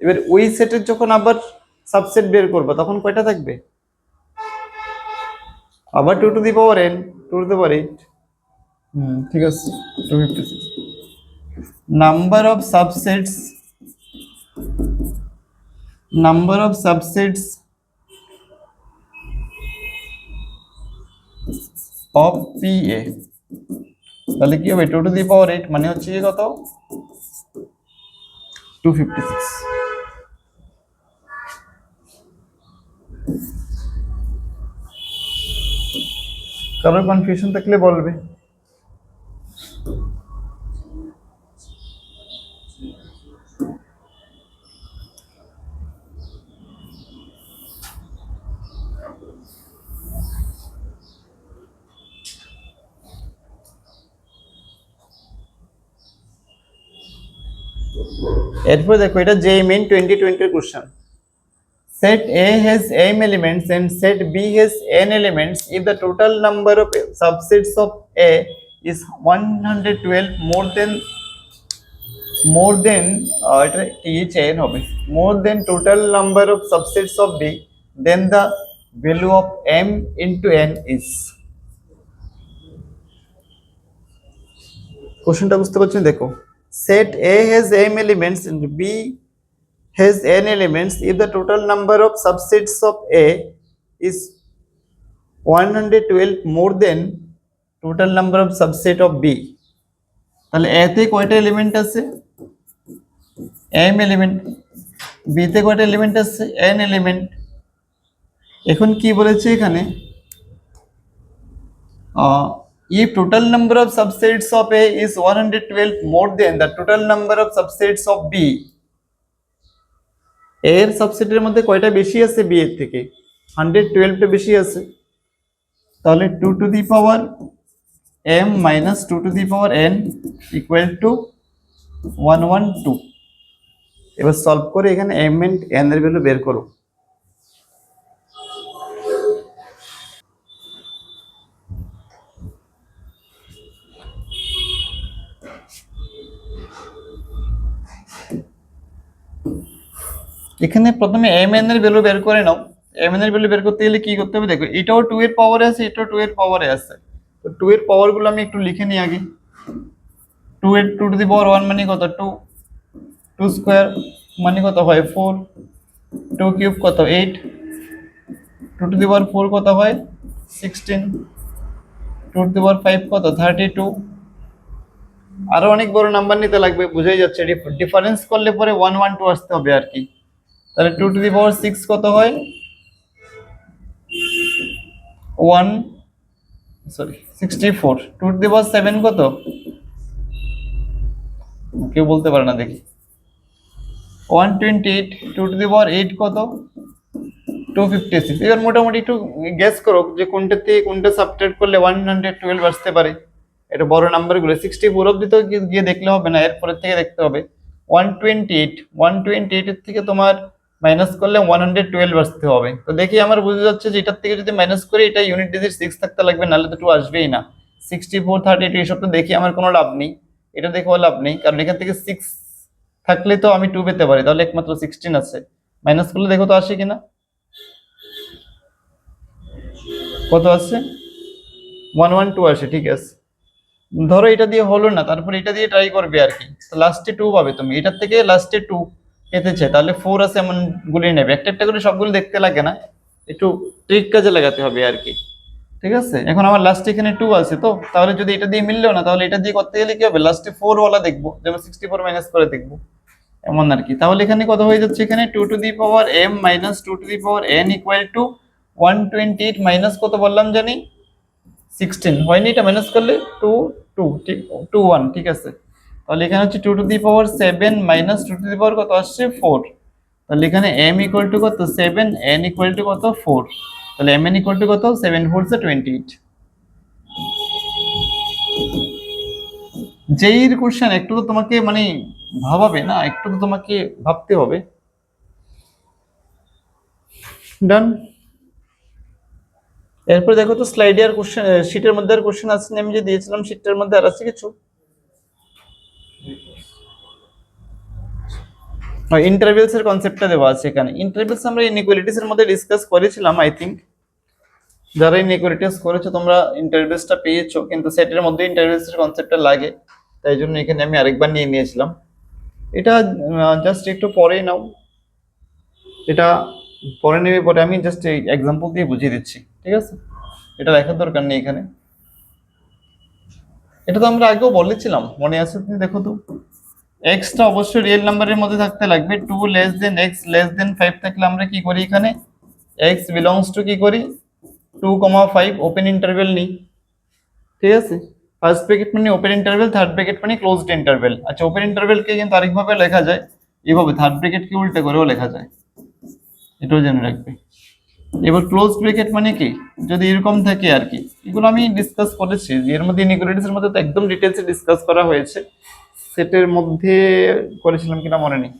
এবার ওই সেটের যখন আবার সাবসেট বের করবে তখন কয়টা থাকবে, আবার 2 to the power n, 2 to the power 8। ঠিক আছে, 256। Number of subsets, number of subsets of PA, তাহলে কি হবে 2 টু দি পাওয়ার 8 মানে হচ্ছে কি কত, 256। কারোর কনফিউশন থাকলে বলবে। এরপর দেখো এটা JEE 2020 এর question. Set A has m elements and set B has n elements if the total number of subsets of A is 112 more than এটা THN হবে, more than total number of subsets of B, then the value of m into n is। কোশ্চেনটা বুঝতে পারছেন? দেখো set A has m elements and B has n elements if the total number of subsets of A is 112 more than total number of subset of B, তাহলে A তে কয়টা এলিমেন্ট আছে, m এলিমেন্ট, B তে কয়টা এলিমেন্ট আছে, n এলিমেন্ট। এখন কি বলেছে এখানে, if total number of subsets of A is 112 more than the total number of subsets of B, A এর সাবসেটের মধ্যে কয়টা বেশি আছে B এর থেকে, 112টা বেশি আছে, তাহলে 2 to the power m minus 2 to the power n equal to 112। এবার সলভ করে এখানে m and n এর ভ্যালু বের করো। এখানে প্রথমে m n এর ভ্যালু বের করে নাও। m n এর ভ্যালু বের করতে গেলে কি করতে হবে, দেখো এটাও 2 এর পাওয়ারে আছে, এটাও 2 এর পাওয়ারে আছে, তো 2 এর পাওয়ার গুলো আমি একটু লিখে নিই আগে। 2 এর 2 টু দি পাওয়ার 1 মানে কত, 2 2 স্কয়ার মানে কত হয় 4, 2 কিউব কত 8, 2 টু দি পাওয়ার 4 কত হয় 16, 2 টু দি পাওয়ার 5 কত 32। আরো অনেক বড় নাম্বার নিতে লাগবে, বুঝাই যাচ্ছে। ডিফারেন্স করলে পরে 1 1 2 আসতে হবে আর কি। তাহলে 2 টু দি পাওয়ার 6 কত হয় 1 64, 2 টু দি পাওয়ার 7 কত, কেউ বলতে পারে না দেখি, 128, 2 টু দি পাওয়ার 8 কত 256। এবার মোটামুটি একটু গেস করো যে কোনটা থেকে কোনটা সাবট্রাক্ট করলে 112 আসতে পারে। এটা বড় নাম্বারগুলো 64 অবধি তো গিয়ে দেখলে হবে না, এরপরের থেকে দেখতে হবে। 128 এর থেকে তোমার মাইনাস করলে 112 আসতে হবে। তো দেখি আমার বোঝা যাচ্ছে যে এটার থেকে যদি মাইনাস করি এটা ইউনিট ডিজিট 6 থাকতে লাগবে, নাহলে তো 2 আসবেই না। 64, 32 এসব তো দেখি আমার কোনো লাভ নেই, এটা দেখেও লাভ নেই, কারণ এখান থেকে 6 থাকলে তো আমি 2 পেতে পারি, তাহলে একমাত্র 16 আছে। মাইনাস করলে দেখো তো আসে কিনা, কত আসছে 112 আসে, ঠিক আছে। ধরো এটা দিয়ে হলো না, তারপর এটা দিয়ে ট্রাই করবে আর কি, তো লাস্টে 2 পাবে তুমি, এটার থেকে লাস্টে 2 পেতেছে, তাহলে 4 আছে এমন গুলি নেবে, একটা একটা করে সবগুলো দেখতে লাগে না, একটু ট্রিক কাজে লাগাতে হবে আর কি। ঠিক আছে, এখন আমার লাস্টে এখানে 2 আছে, তো তাহলে যদি এটা দিয়ে মিললেও না, তাহলে এটা দিয়ে করতে গেলে কি হবে, লাস্টে 4 ওয়ালা দেখবো, যেমন 64 মাইনাস করে দেখবো, এমন আর কি। তাহলে এখানে কত হয়ে যাচ্ছে, এখানে 2 to the power m minus 2 to the power n equal to 128 minus কত বললাম জানি 16, হয়নি এটা মাইনাস করলে 2 2 ঠিক 2 1, ঠিক আছে। তাহলে এখানে হচ্ছে 2 to the power 7 minus 2 to the power কত আসছে 4, তাহলে এখানে m ইকুয়াল টু কত 7, n ইকুয়াল টু কত 4, তাহলে mn ইকুয়াল টু কত 7 4 28। যেই কোশ্চেন একটু তো তোমাকে মানে ভাবাবে না, একটু তো তোমাকে ভাবতে হবে। ডান। এরপর দেখো তো স্লাইডে আর কোশ্চেন, শীটের মধ্যে আর কোশ্চেন আছে না, আমি যে দিয়েছিলাম শীটের মধ্যে আর আছে কিছু। ইন্টারভেলস এর কনসেপ্টটা দেওয়া আছে এখানে। ইন্টারভেলস আমরা ইনইকুয়ালিটিস এর মধ্যে ডিসকাস করেছিলাম আই থিংক, যারা ইনইকুয়ালিটিস করেছো তোমরা ইন্টারভেলসটা পেয়েছো, কিন্তু সেটের মধ্যে ইন্টারভেলস এর কনসেপ্টটা লাগে, তাই জন্য এখানে আমি আরেকবার নিয়ে নিয়েছিলাম। এটা জাস্ট একটু পরেই নাও, এটা পরে নেবে, পরে আমি জাস্ট এই এক্সাম্পল দিয়ে বুঝিয়ে দিচ্ছি, ঠিক আছে, এটা লেখার দরকার নেই এখানে। এটা তো আমরা আগেও বলেছিলাম, মনে আছে তুমি দেখো তো, এক্সটা অবশ্যই রিয়েল নাম্বারের মধ্যে থাকতে লাগবে, 2 less than x less than 5 থাকলে আমরা কি করি, এখানে এক্স বিলংস টু কি করি 2, 5 ওপেন ইন্টারভেল নিই, ঠিক আছে। ফার্স্ট ব্র্যাকেট মানে ওপেন ইন্টারভেল, থার্ড ব্র্যাকেট মানে ক্লোজড ইন্টারভেল। আচ্ছা, ওপেন ইন্টারভেলকে কিন্তু আরেকভাবে লেখা যায়, এইভাবে থার্ড ব্র্যাকেটকে উল্টা করেও লেখা যায়, এটাও জেনে রাখবে। এবার ক্লোজ ব্র্যাকেট মানে কি, যদি এরকম থাকে আর কি, এগুলো আমি ডিসকাস করেছি, এর মধ্যে ইনইকুয়ালিটিস এর মধ্যে তো একদম ডিটেইলসে ডিসকাস করা হয়েছে, সেটের মধ্যে করেছিলাম কিনা মনে নেই।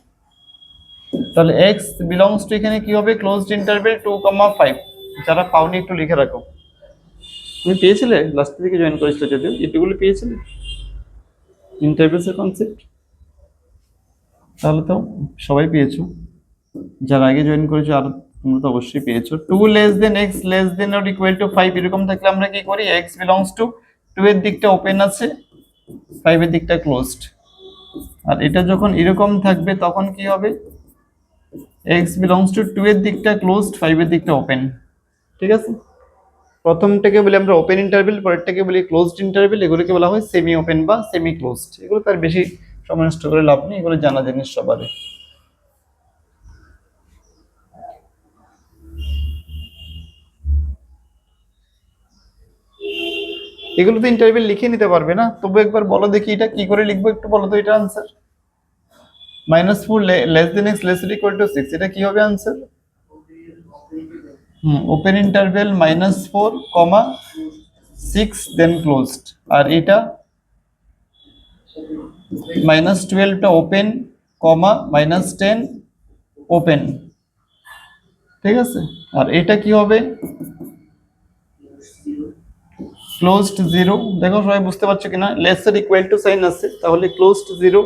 তাহলে x বিলংস টু এখানে কি হবে ক্লোজড ইন্টারভেল 2, 5, যারা পাওনি একটু লিখে রাখো। তুমি পেয়েছিলে লাস্ট থেকে জয়েন করেছিলে, যদিও এটুকুলো পেয়েছিলে ইন্টারভেলসের কনসেপ্ট, তাহলে তো সবাই পেয়েছো, যারা আগে জয়েন করেছো আর তোমরা তো অবশ্যই পেয়েছো। 2 less than x less than or equal to 5 এরকম থাকলে আমরা কি করি, x বিলংস টু 2 এর দিকটা ওপেন আছে, 5 এর দিকটা ক্লোজড। আর এটা যখন এরকম থাকবে তখন কি হবে, x বিলংস টু 2 এর দিকটা ক্লোজড, 5 এর দিকটা ওপেন, ঠিক আছে। প্রথমটাকে বলি আমরা ওপেন ইন্টারভেল, পরেরটাকে বলি ক্লোজড ইন্টারভেল, এগুলোকে বলা হয় সেমি ওপেন বা সেমি ক্লোজড। এগুলো তার বেশি সময় নষ্ট করে লাভ নেই, এগুলো জানা জিনিস সবারই। এগুলো তো ইন্টারভেল লিখে নিতে পারবে না, তবু একবার বলো দেখি এটা কি করে লিখবো, একটু বলো তো এটা answer. -4 less than x less equal to 6, এটা কি হবে আনসার? ওপেন ইন্টারভেল -4, 6 দেন ক্লোজড। আর এটা -12 টা ওপেন, -10 ওপেন, ঠিক আছে। আর এটা কি হবে ক্লোজড 0, দেখো সবাই বুঝতে পারছো কিনা, লেস এর ইকুয়াল টু সাইন আছে, তাহলে ক্লোজড 0,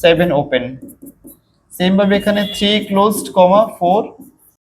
7 ওপেন। সেম ভাবে এখানে 3 ক্লোজড, 4